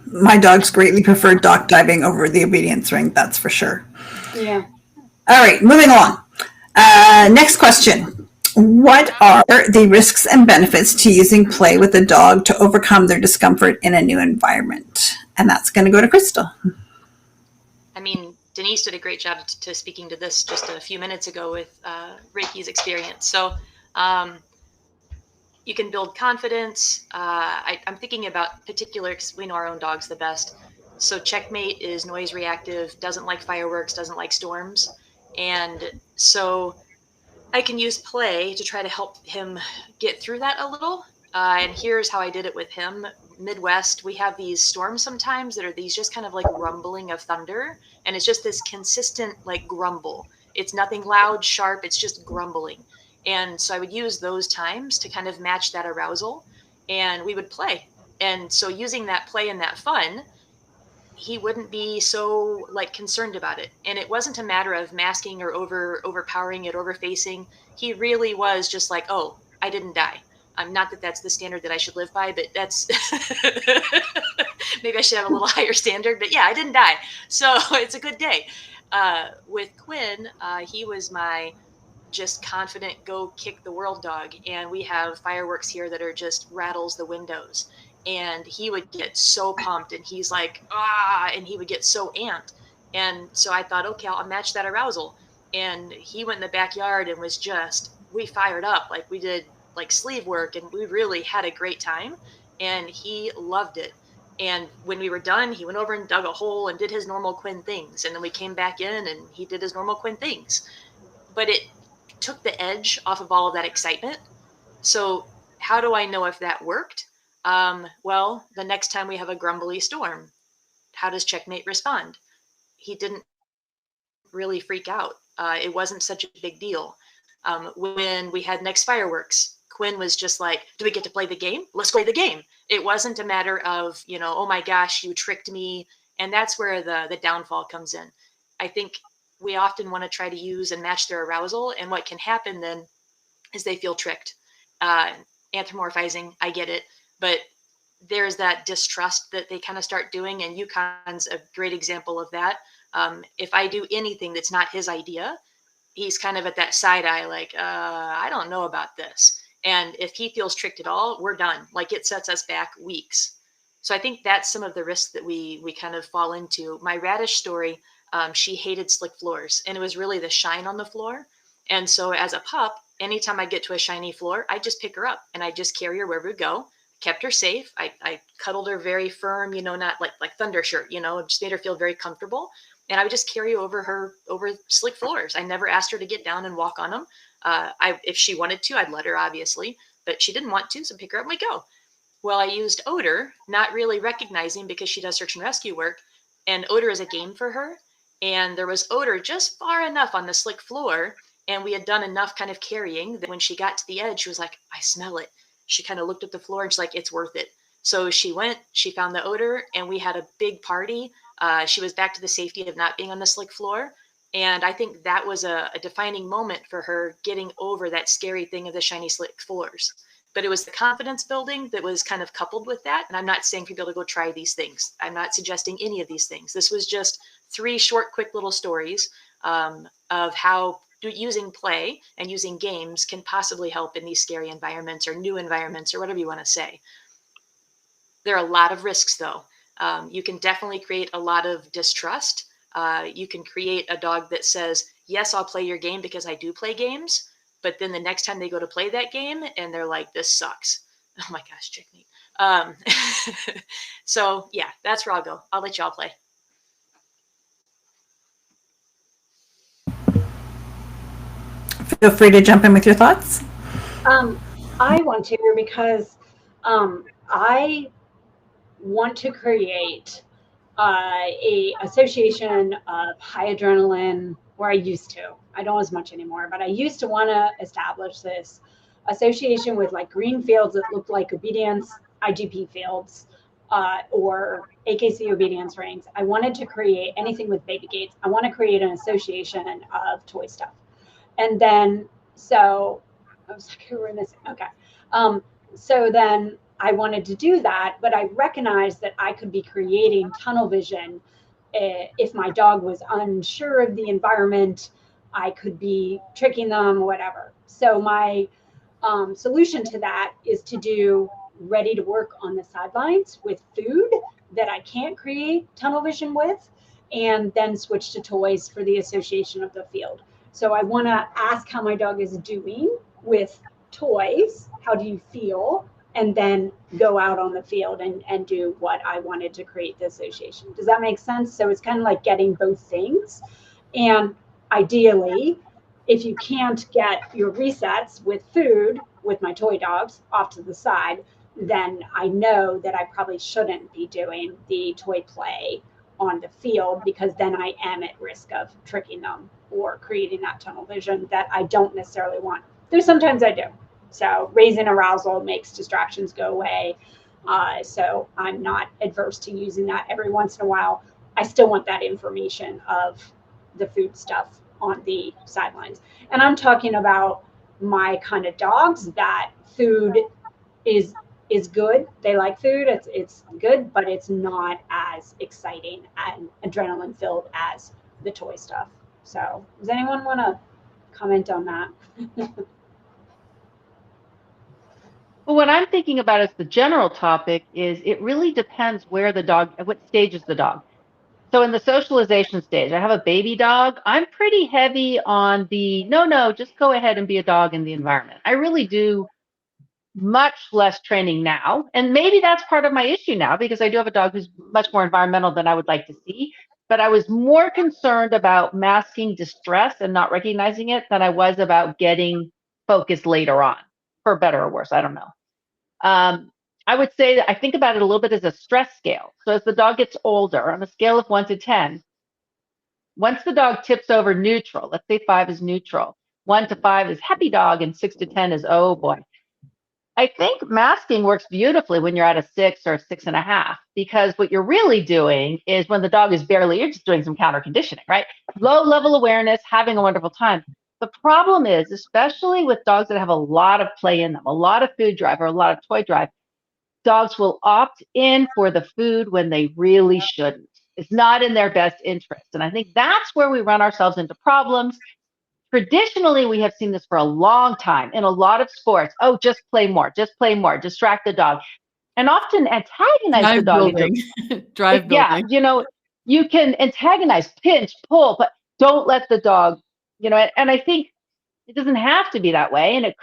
My dogs greatly prefer dock diving over the obedience ring, that's for sure. Yeah. All right, moving along. Next question. What are the risks and benefits to using play with a dog to overcome their discomfort in a new environment? And that's going to go to Crystal. I mean, Denise did a great job to speaking to this just a few minutes ago with Reiki's experience. So you can build confidence. I'm thinking about particular, we know our own dogs the best. So Checkmate is noise reactive, doesn't like fireworks, doesn't like storms. And so I can use play to try to help him get through that a little. And here's how I did it with him. Midwest, we have these storms sometimes that are these just kind of like rumbling of thunder. And it's just this consistent like grumble. It's nothing loud, sharp, it's just grumbling. And so I would use those times to kind of match that arousal, and we would play. And so using that play and that fun, he wouldn't be so like concerned about it. And it wasn't a matter of masking or overpowering it, overfacing. He really was just like, oh, I didn't die. Not that that's the standard that I should live by, but that's maybe I should have a little higher standard. But yeah, I didn't die. So it's a good day. With Quinn, he was my just confident, go kick the world dog. And we have fireworks here that are just rattles the windows. And he would get so pumped and he's like, and he would get so amped. And so I thought, okay, I'll match that arousal. And he went in the backyard and was we fired up. Like we did like sleeve work and we really had a great time. And he loved it. And when we were done, he went over and dug a hole and did his normal Quinn things. And then we came back in and he did his normal Quinn things. But took the edge off of all of that excitement. So how do I know if that worked? Well, the next time we have a grumbly storm, how does Checkmate respond? He didn't really freak out. It wasn't such a big deal. When we had next fireworks, Quinn was just like, do we get to play the game? Let's play the game. It wasn't a matter of, oh my gosh, you tricked me. And that's where the downfall comes in. I think we often want to try to use and match their arousal. And what can happen then is they feel tricked. Anthropomorphizing, I get it. But there's that distrust that they kind of start doing. And Yukon's a great example of that. If I do anything that's not his idea, he's kind of at that side eye, like, I don't know about this. And if he feels tricked at all, we're done. Like, it sets us back weeks. So I think that's some of the risks that we kind of fall into. My radish story, she hated slick floors, and it was really the shine on the floor. And so as a pup, anytime I get to a shiny floor, I just pick her up and I just carry her wherever we go. Kept her safe. I cuddled her very firm, not like Thunder Shirt, just made her feel very comfortable. And I would just carry over slick floors. I never asked her to get down and walk on them. If she wanted to, I'd let her, obviously, but she didn't want to, so pick her up and we go. Well, I used odor, not really recognizing because she does search and rescue work, and odor is a game for her. And there was odor just far enough on the slick floor, and we had done enough kind of carrying that when she got to the edge, she was like, I smell it. She kind of looked at the floor and she's like, it's worth it. So she went, she found the odor, and we had a big party. She was back to the safety of not being on the slick floor. And I think that was a defining moment for her getting over that scary thing of the shiny slick floors. But it was the confidence building that was kind of coupled with that. And I'm not saying for people to go try these things. I'm not suggesting any of these things. This was just 3 short, quick little stories of how using play and using games can possibly help in these scary environments or new environments or whatever you want to say. There are a lot of risks, though. You can definitely create a lot of distrust. You can create a dog that says, yes, I'll play your game because I do play games. But then the next time they go to play that game and they're like, this sucks. Oh my gosh, Checkmate. So yeah, that's where I'll go. I'll let y'all play. Feel free to jump in with your thoughts. I want to because I want to create a association of high adrenaline, where I used to. I don't as much anymore, but I used to want to establish this association with like green fields that looked like obedience IGP fields or AKC obedience rings. I wanted to create anything with baby gates. I want to create an association of toy stuff. And then, so I was like, who are missing? Okay. So then I wanted to do that, but I recognized that I could be creating tunnel vision. If my dog was unsure of the environment, I could be tricking them, whatever. So my solution to that is to do ready to work on the sidelines with food that I can't create tunnel vision with, and then switch to toys for the association of the field. So I want to ask how my dog is doing with toys. How do you feel? And then go out on the field and do what I wanted to create the association. Does that make sense? So it's kind of like getting both things. And ideally, if you can't get your resets with food, with my toy dogs off to the side, then I know that I probably shouldn't be doing the toy play on the field, because then I am at risk of tricking them or creating that tunnel vision that I don't necessarily want. There's sometimes I do. So raising arousal makes distractions go away. So I'm not adverse to using that every once in a while. I still want that information of the food stuff on the sidelines. And I'm talking about my kind of dogs that food is good. They like food. It's good, but it's not as exciting and adrenaline filled as the toy stuff. So does anyone want to comment on that? Well, what I'm thinking about as the general topic is it really depends where the dog, at what stage is the dog. So in the socialization stage, I have a baby dog. I'm pretty heavy on the no, just go ahead and be a dog in the environment. I really do much less training now. And maybe that's part of my issue now, because I do have a dog who's much more environmental than I would like to see. but I was more concerned about masking distress and not recognizing it than I was about getting focused later on, for better or worse. I don't know. I would say that I think about it a little bit as a stress scale. So as the dog gets older, on a scale of 1 to 10, once the dog tips over neutral, let's say 5 is neutral, 1 to 5 is happy dog, and 6 to 10 is, oh boy. I think masking works beautifully when you're at a 6 or a 6.5, because what you're really doing is when the dog is barely, you're just doing some counter conditioning, right? Low level awareness, having a wonderful time. The problem is, especially with dogs that have a lot of play in them, a lot of food drive or a lot of toy drive, dogs will opt in for the food when they really shouldn't. It's not in their best interest. And I think that's where we run ourselves into problems. Traditionally, we have seen this for a long time in a lot of sports. Oh, just play more, distract the dog, and often antagonize the dog. Drive building. Yeah, you can antagonize, pinch, pull, but don't let the dog, and I think it doesn't have to be that way. And it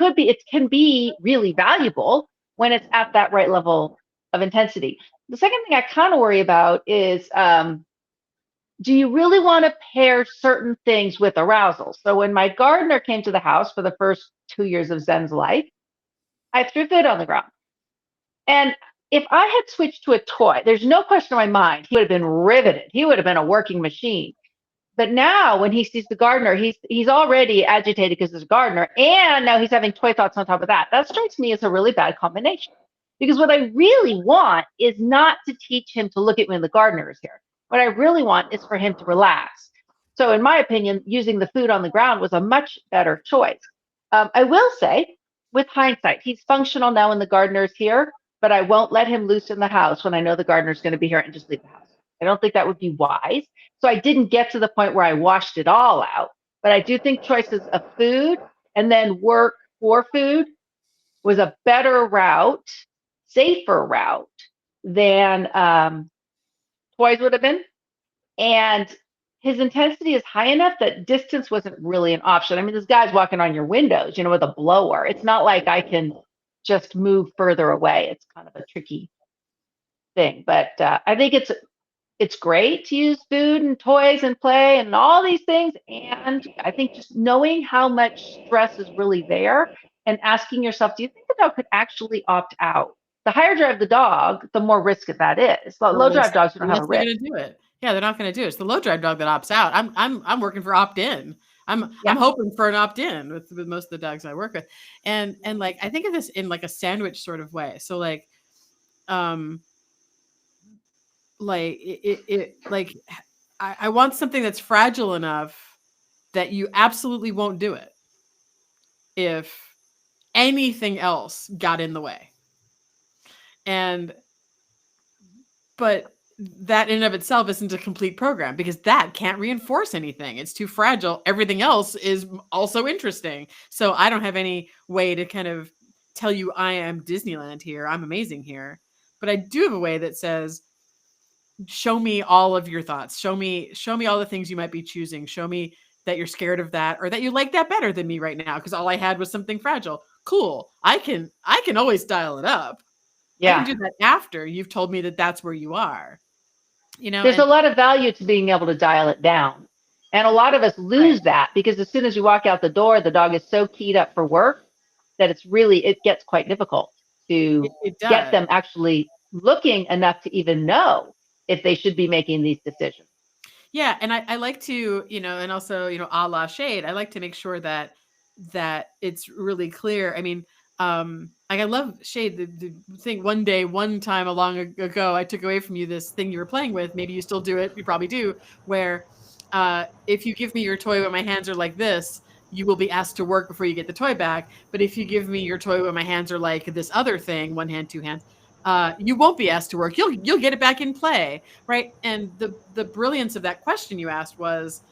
can be really valuable when it's at that right level of intensity. The second thing I kind of worry about is, do you really want to pair certain things with arousal? So when my gardener came to the house for the first 2 years of Zen's life, I threw food on the ground. And if I had switched to a toy, there's no question in my mind, he would have been riveted. He would have been a working machine. But now when he sees the gardener, he's already agitated because there's a gardener, and now he's having toy thoughts on top of that. That strikes me as a really bad combination. Because what I really want is not to teach him to look at when the gardener is here. What I really want is for him to relax. So in my opinion, using the food on the ground was a much better choice. I will say, with hindsight, he's functional now when the gardener is here, but I won't let him loose in the house when I know the gardener is going to be here and just leave the house. I don't think that would be wise. So I didn't get to the point where I washed it all out. But I do think choices of food and then work for food was a better route, safer route than toys would have been. And his intensity is high enough that distance wasn't really an option. I mean, this guy's walking on your windows, with a blower. It's not like I can just move further away. It's kind of a tricky thing. But I think it's great to use food and toys and play and all these things. And I think just knowing how much stress is really there and asking yourself, do you think the dog could actually opt out? The higher drive the dog, the more risk that is. Low drive dogs don't have a risk. They're going to do it. Yeah, they're not going to do it. It's the low drive dog that opts out. I'm working for opt in. I'm hoping for an opt in with most of the dogs I work with, and like I think of this in like a sandwich sort of way. So like I want something that's fragile enough that you absolutely won't do it if anything else got in the way. But that in and of itself isn't a complete program, because that can't reinforce anything. It's too fragile. Everything else is also interesting. So I don't have any way to kind of tell you I am Disneyland here. I'm amazing here. But I do have a way that says, show me all of your thoughts. Show me all the things you might be choosing. Show me that you're scared of that, or that you like that better than me right now, because all I had was something fragile. Cool. I can always dial it up. Yeah. I can do that after you've told me that that's where you are. There's a lot of value to being able to dial it down. And a lot of us lose that, because as soon as you walk out the door, the dog is so keyed up for work that it gets quite difficult to get them actually looking enough to even know if they should be making these decisions. Yeah. And I like to, and also, a la Shade, I like to make sure that it's really clear. I mean, I love Shade, the thing one time long ago, I took away from you this thing you were playing with. Maybe you still do it. You probably do. Where if you give me your toy when my hands are like this, you will be asked to work before you get the toy back. But if you give me your toy when my hands are like this other thing, one hand, two hands, you won't be asked to work. You'll get it back in play, right? And the brilliance of that question you asked was,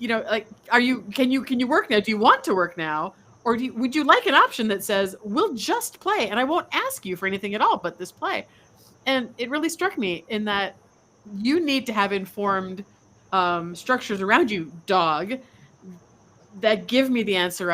can you work now? Do you want to work now? Or would you like an option that says, we'll just play and I won't ask you for anything at all but this play? And it really struck me in that you need to have informed structures around you, dog, that give me the answer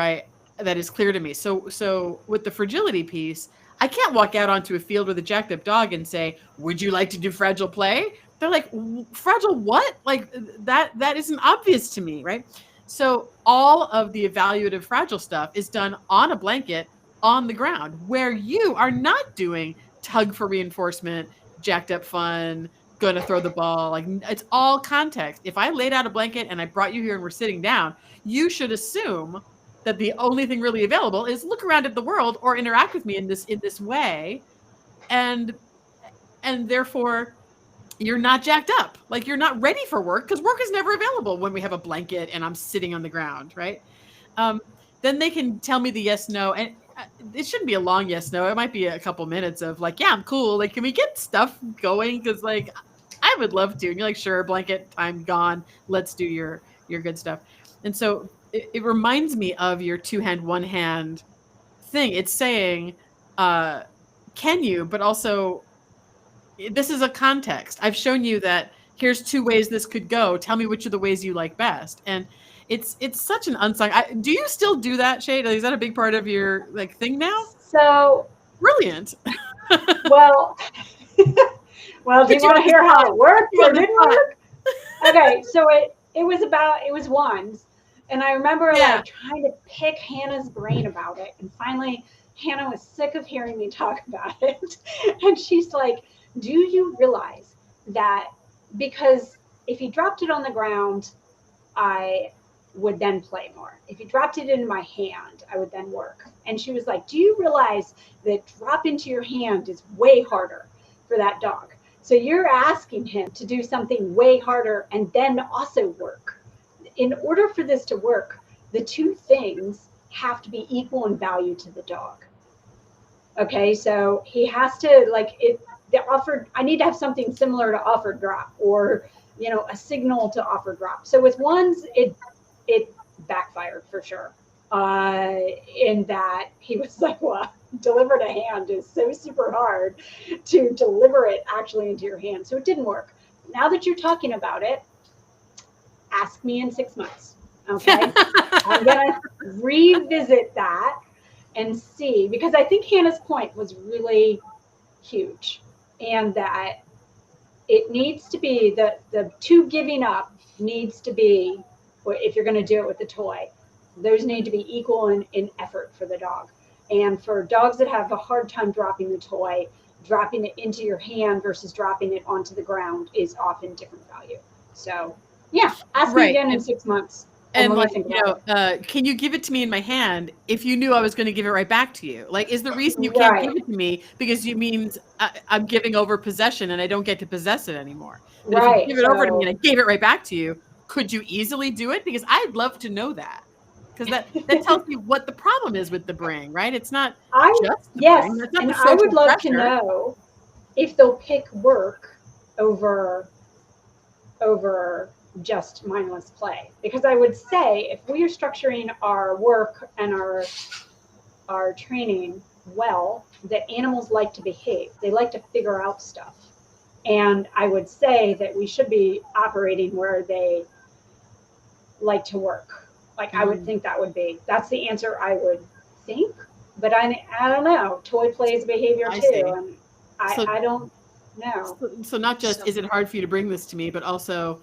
that is clear to me. So with the fragility piece, I can't walk out onto a field with a jacked up dog and say, would you like to do fragile play? they're like, fragile what? Like that isn't obvious to me, right? So all of the evaluative fragile stuff is done on a blanket on the ground, where you are not doing tug for reinforcement, jacked up fun, gonna throw the ball. Like, it's all context. If I laid out a blanket and I brought you here and we're sitting down, you should assume that the only thing really available is look around at the world or interact with me in this way. And therefore you're not jacked up. Like, you're not ready for work, because work is never available when we have a blanket and I'm sitting on the ground, right? Then they can tell me the yes, no. And it shouldn't be a long yes, no. It might be a couple minutes of like, yeah, I'm cool. Like, can we get stuff going? Because like, I would love to. And you're like, sure, blanket time gone. Let's do your good stuff. And so it reminds me of your 2-hand, 1-hand thing. It's saying, can you, but also, this is a context. I've shown you that here's 2 ways this could go. Tell me which of the ways you like best. And it's such an unsung. Do you still do that, Shade? Is that a big part of your like thing now? So Brilliant. well, well, do you want to hear how it worked or didn't work? Okay, so it was ones, and I remember like trying to pick Hannah's brain about it, and finally Hannah was sick of hearing me talk about it, and she's like, do you realize that because if you dropped it on the ground, I would then play more. If you dropped it into my hand, I would then work. And she was like, do you realize that drop into your hand is way harder for that dog? So you're asking him to do something way harder and then also work. In order for this to work, the 2 things have to be equal in value to the dog. Okay, so he has to like it. I need to have something similar to offer drop, or a signal to offer drop. So with ones, it backfired for sure. In that he was like, well, deliver to hand is so super hard to deliver it actually into your hand. So it didn't work. Now that you're talking about it, ask me in 6 months. Okay. I'm going to revisit that and see, because I think Hannah's point was really huge, and that it needs to be the 2 giving up needs to be, if you're going to do it with the toy, those need to be equal in effort for the dog. And for dogs that have a hard time dropping the toy, dropping it into your hand versus dropping it onto the ground is often different value. So yeah, ask me again in 6 months. And like, can you give it to me in my hand if you knew I was going to give it right back to you? Like, is the reason you can't give it to me because you means I'm giving over possession and I don't get to possess it anymore? But if you give it over to me and I gave it right back to you, could you easily do it? Because I'd love to know that. Because that tells you what the problem is with the bring, right? It's not just the bring. That's not and the I would love pressure. to know if they'll pick work over just mindless play. Because I would say if we are structuring our work and our training well, that animals like to behave. They like to figure out stuff. And I would say that we should be operating where they like to work. Like, I would think that's the answer I would think, but I don't know. Toy plays behavior too. And I don't know. So not just, is it hard for you to bring this to me, but also,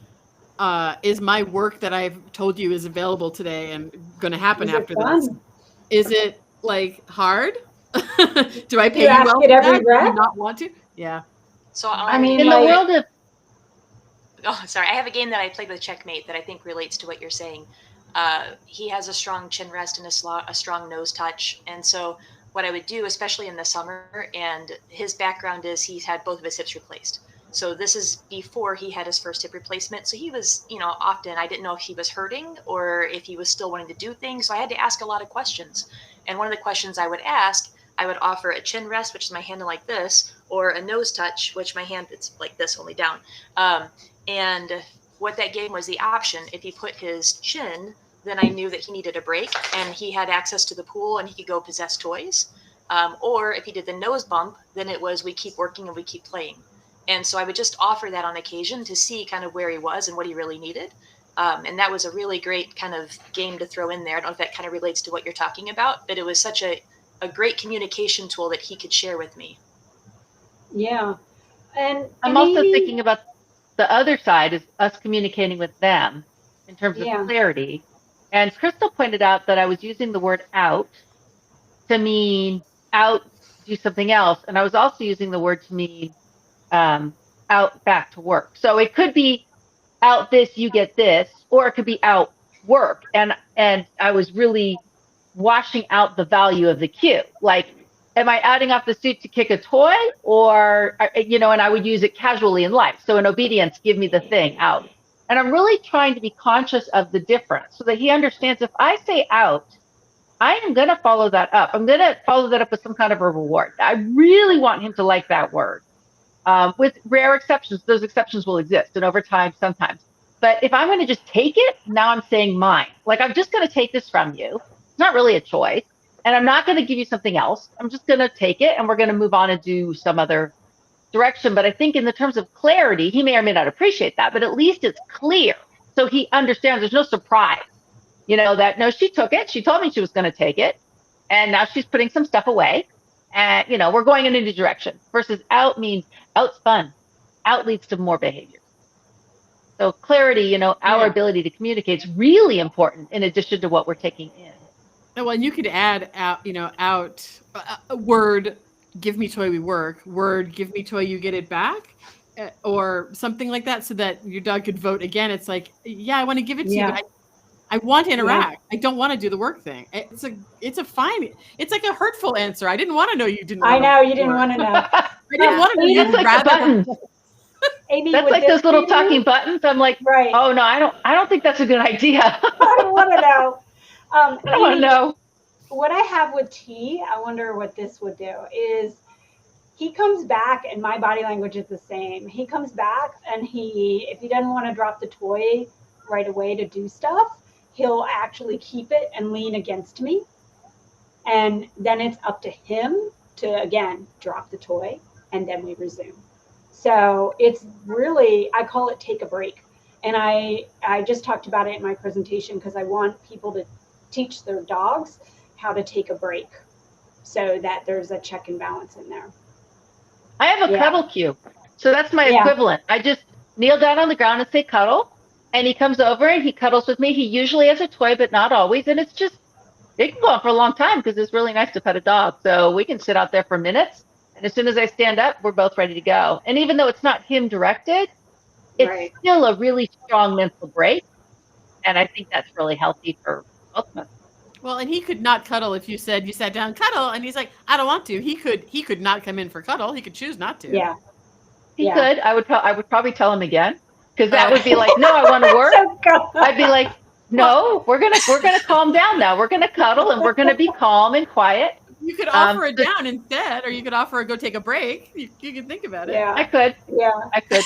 is my work that I've told you is available today and going to happen after this? Is it like hard? Do I pay you well for that? Do you not want to? Yeah. So I mean, in the world of, oh, sorry. I have a game that I played with Checkmate that I think relates to what you're saying. He has a strong chin rest and a strong nose touch. And so what I would do, especially in the summer, and his background is he's had both of his hips replaced. So this is before he had his first hip replacement. So he was, often I didn't know if he was hurting or if he was still wanting to do things. So I had to ask a lot of questions. And one of the questions I would ask, I would offer a chin rest, which is my hand like this, or a nose touch, which my hand, it's like this, only down. And what that gave was the option. If he put his chin, then I knew that he needed a break and he had access to the pool and he could go possess toys. Or if he did the nose bump, then it was we keep working and we keep playing. And so I would just offer that on occasion to see kind of where he was and what he really needed. And that was a really great kind of game to throw in there. I don't know if that kind of relates to what you're talking about, but it was such a great communication tool that he could share with me. Yeah. And I'm also thinking about, The other side is us communicating with them in terms of clarity. And Crystal pointed out that I was using the word out to mean out, do something else. And I was also using the word to mean out, back to work. So it could be out this, you get this, or it could be out work. And I was really washing out the value of the cue. Like, am I adding off the suit to kick a toy, or, and I would use it casually in life. So in obedience, give me the thing out. And I'm really trying to be conscious of the difference so that he understands if I say out, I am going to follow that up. I'm going to follow that up with some kind of a reward. I really want him to like that word. With rare exceptions, those exceptions will exist. And over time, sometimes. But if I'm going to just take it, now I'm saying mine. Like, I'm just going to take this from you. It's not really a choice. And I'm not going to give you something else. I'm just going to take it and we're going to move on and do some other direction. But I think in the terms of clarity, he may or may not appreciate that, but at least it's clear. So he understands there's no surprise, that no, she took it. She told me she was going to take it. And now she's putting some stuff away. And, we're going in a new direction. Versus out means out's fun. Out leads to more behavior. So clarity, our ability to communicate is really important in addition to what we're taking in. Well, and you could add out, out a word, give me toy, we work, word, give me toy, you get it back, or something like that, so that your dog could vote again. It's like, I want to give it to you, but I want to interact. I don't want to do the work thing. It's like a hurtful answer. I didn't want to know you didn't. I know you didn't want to know. I didn't want to know you That's like the buttons. Amy, that's like those little talking buttons. I'm like, right. Oh no, I don't think that's a good idea. I don't want to know. I don't want to know. What I have with T, I wonder what this would do, is he comes back and my body language is the same. He comes back and if he doesn't want to drop the toy right away to do stuff, he'll actually keep it and lean against me. And then it's up to him to, again, drop the toy, and then we resume. So it's really, I call it take a break. And I just talked about it in my presentation because I want people to teach their dogs how to take a break so that there's a check and balance in there. I have a cuddle cue. So that's my equivalent. I just kneel down on the ground and say cuddle. And he comes over and he cuddles with me. He usually has a toy, but not always. And it can go on for a long time because it's really nice to pet a dog. So we can sit out there for minutes. And as soon as I stand up, we're both ready to go. And even though it's not him directed, it's still a really strong mental break. And I think that's really healthy for both of us. Well, and he could not cuddle if you said you sat down, cuddle, and he's like, I don't want to. He could not come in for cuddle. He could choose not to. Yeah. He could. I would probably tell him again. Because that would be like, no, I want to work. I'd be like, no, we're gonna calm down now. We're gonna cuddle and we're gonna be calm and quiet. You could offer it down instead, or you could offer a go take a break. You can think about it. Yeah, I could. Yeah, I could.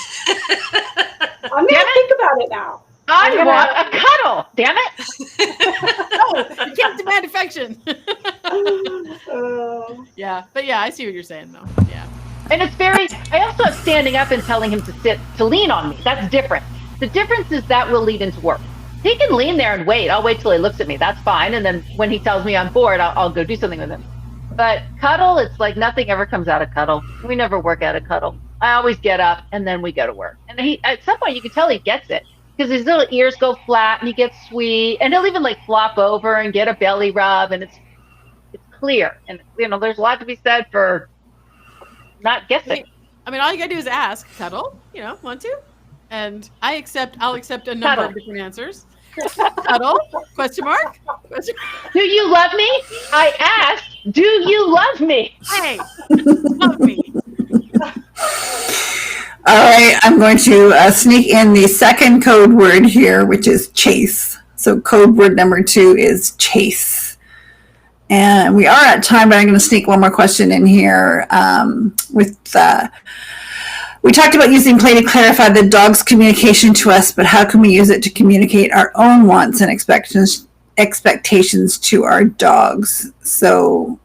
I'm gonna think about it now. I want a cuddle. Damn it! No, you can't demand affection. Yeah, but I see what you're saying though. Yeah. And it's I also am standing up and telling him to lean on me. That's different. The difference is that will lead into work. He can lean there and wait. I'll wait till he looks at me. That's fine. And then when he tells me I'm bored, I'll go do something with him. But cuddle, it's like nothing ever comes out of cuddle. We never work out of cuddle. I always get up and then we go to work. And at some point you can tell he gets it because his little ears go flat and he gets sweet. And he'll even like flop over and get a belly rub. And it's clear. And, there's a lot to be said for not guessing. I mean, all you gotta do is ask, cuddle, want to? And I'll accept a number of different answers. Cuddle? Question mark? Do you love me? I asked, do you love me? Hey, love me. All right, I'm going to sneak in the second code word here, which is chase. So code word number 2 is chase. And we are at time, but I'm going to sneak one more question in here we talked about using play to clarify the dog's communication to us, but how can we use it to communicate our own wants and expectations to our dogs? So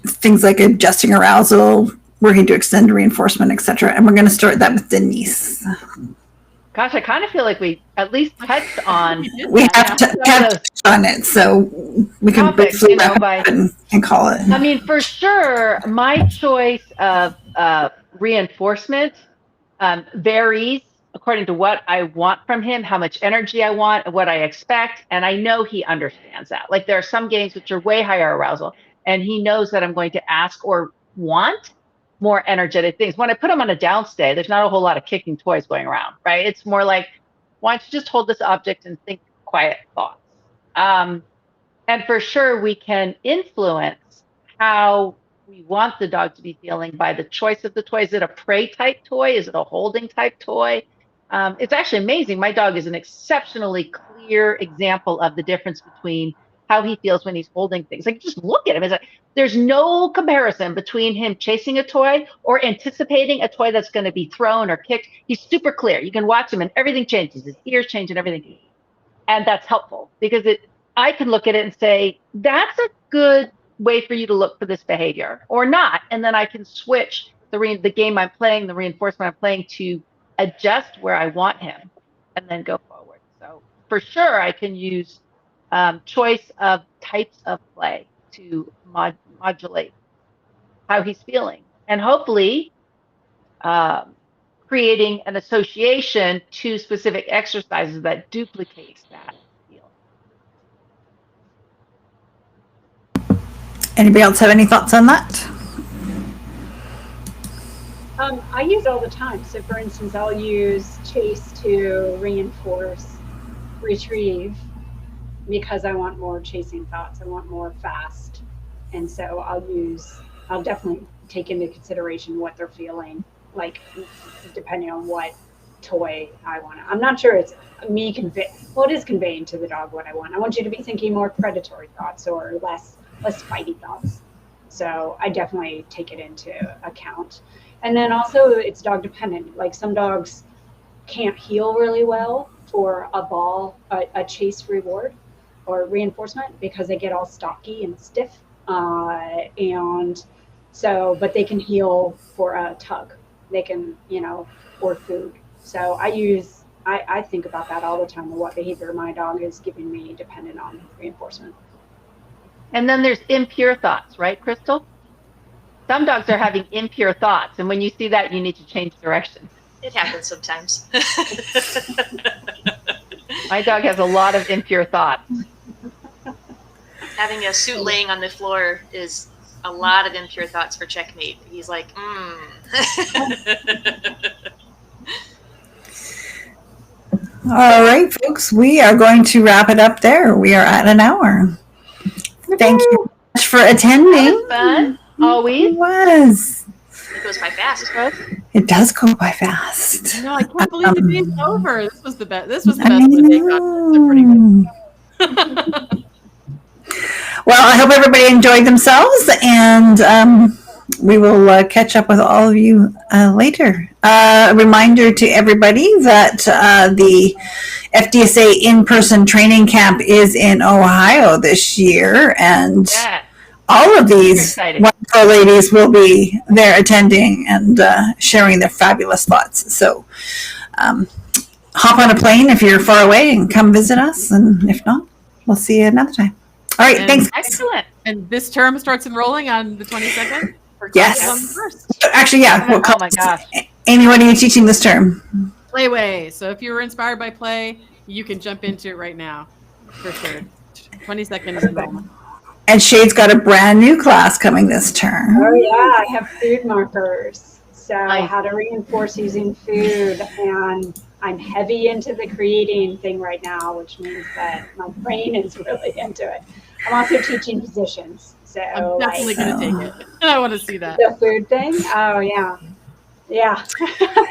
things like adjusting arousal, working to extend reinforcement, etc. And we're going to start that with Denise. Gosh, I kind of feel like we at least touched on. We have touched on it, so we can briefly wrap up and call it. I mean, for sure, my choice of reinforcement varies according to what I want from him, how much energy I want, what I expect. And I know he understands that. Like there are some games which are way higher arousal, and he knows that I'm going to ask or want more energetic things. When I put him on a downstay, there's not a whole lot of kicking toys going around, right? It's more like, why don't you just hold this object and think quiet thoughts? And for sure, we can influence how we want the dog to be feeling by the choice of the toy. Is it a prey type toy? Is it a holding type toy? It's actually amazing. My dog is an exceptionally clear example of the difference between how he feels when he's holding things. Like, just look at him. It's like, there's no comparison between him chasing a toy or anticipating a toy that's going to be thrown or kicked. He's super clear. You can watch him and everything changes. His ears change and everything. And that's helpful because I can look at it and say, that's a good way for you to look for this behavior or not. And then I can switch the game I'm playing, the reinforcement I'm playing to adjust where I want him and then go forward. So for sure, I can use choice of types of play to modulate how he's feeling. And hopefully creating an association to specific exercises that duplicates that feeling. Anybody else have any thoughts on that? I use it all the time. So for instance, I'll use chase to reinforce retrieve because I want more chasing thoughts. I want more fast. And so I'll definitely take into consideration what they're feeling, like depending on what toy I want. I'm not sure it's me it is conveying to the dog what I want. I want you to be thinking more predatory thoughts or less fighty thoughts. So I definitely take it into account. And then also it's dog dependent. Like some dogs can't heal really well for a chase reward or reinforcement because they get all stocky and stiff. And so, but they can heal for a tug. They can, or food. So I think about that all the time, what behavior my dog is giving me dependent on reinforcement. And then there's impure thoughts, right, Crystal? Some dogs are having impure thoughts. And when you see that, you need to change direction. It happens sometimes. My dog has a lot of impure thoughts. Having a suit laying on the floor is a lot of impure thoughts for Checkmate. He's like, All right, folks, we are going to wrap it up there. We are at an hour. Thank you much for attending. Fun. Always. It was. It goes by fast. It does go by fast. No, I can't believe the day's over. This was the best. This was the best one day conference. They're pretty good. Well, I hope everybody enjoyed themselves, and we will catch up with all of you later. A reminder to everybody that the FDSA in-person training camp is in Ohio this year, and all of these wonderful ladies will be there attending and sharing their fabulous thoughts. So hop on a plane if you're far away and come visit us, and if not, we'll see you another time. All right, thanks. Excellent. And this term starts enrolling on the 22nd? Yes. On the 1st. Actually, yeah. Oh my gosh. Amy, what are you teaching this term? Playway. So if you were inspired by play, you can jump into it right now, for sure. 22nd is enrollment. And Shade's got a brand new class coming this term. Oh yeah, I have food markers. So how to reinforce using food, and I'm heavy into the creating thing right now, which means that my brain is really into it. I'm also teaching positions. So I'm definitely going to take it. I want to see that. The food thing? Oh, yeah. Yeah.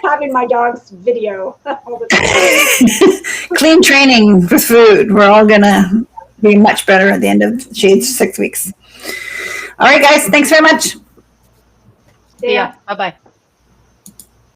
Having my dog's video all the time. Clean training for food. We're all going to be much better at the end of Shade's 6 weeks. All right, guys. Thanks very much. See ya. Bye-bye.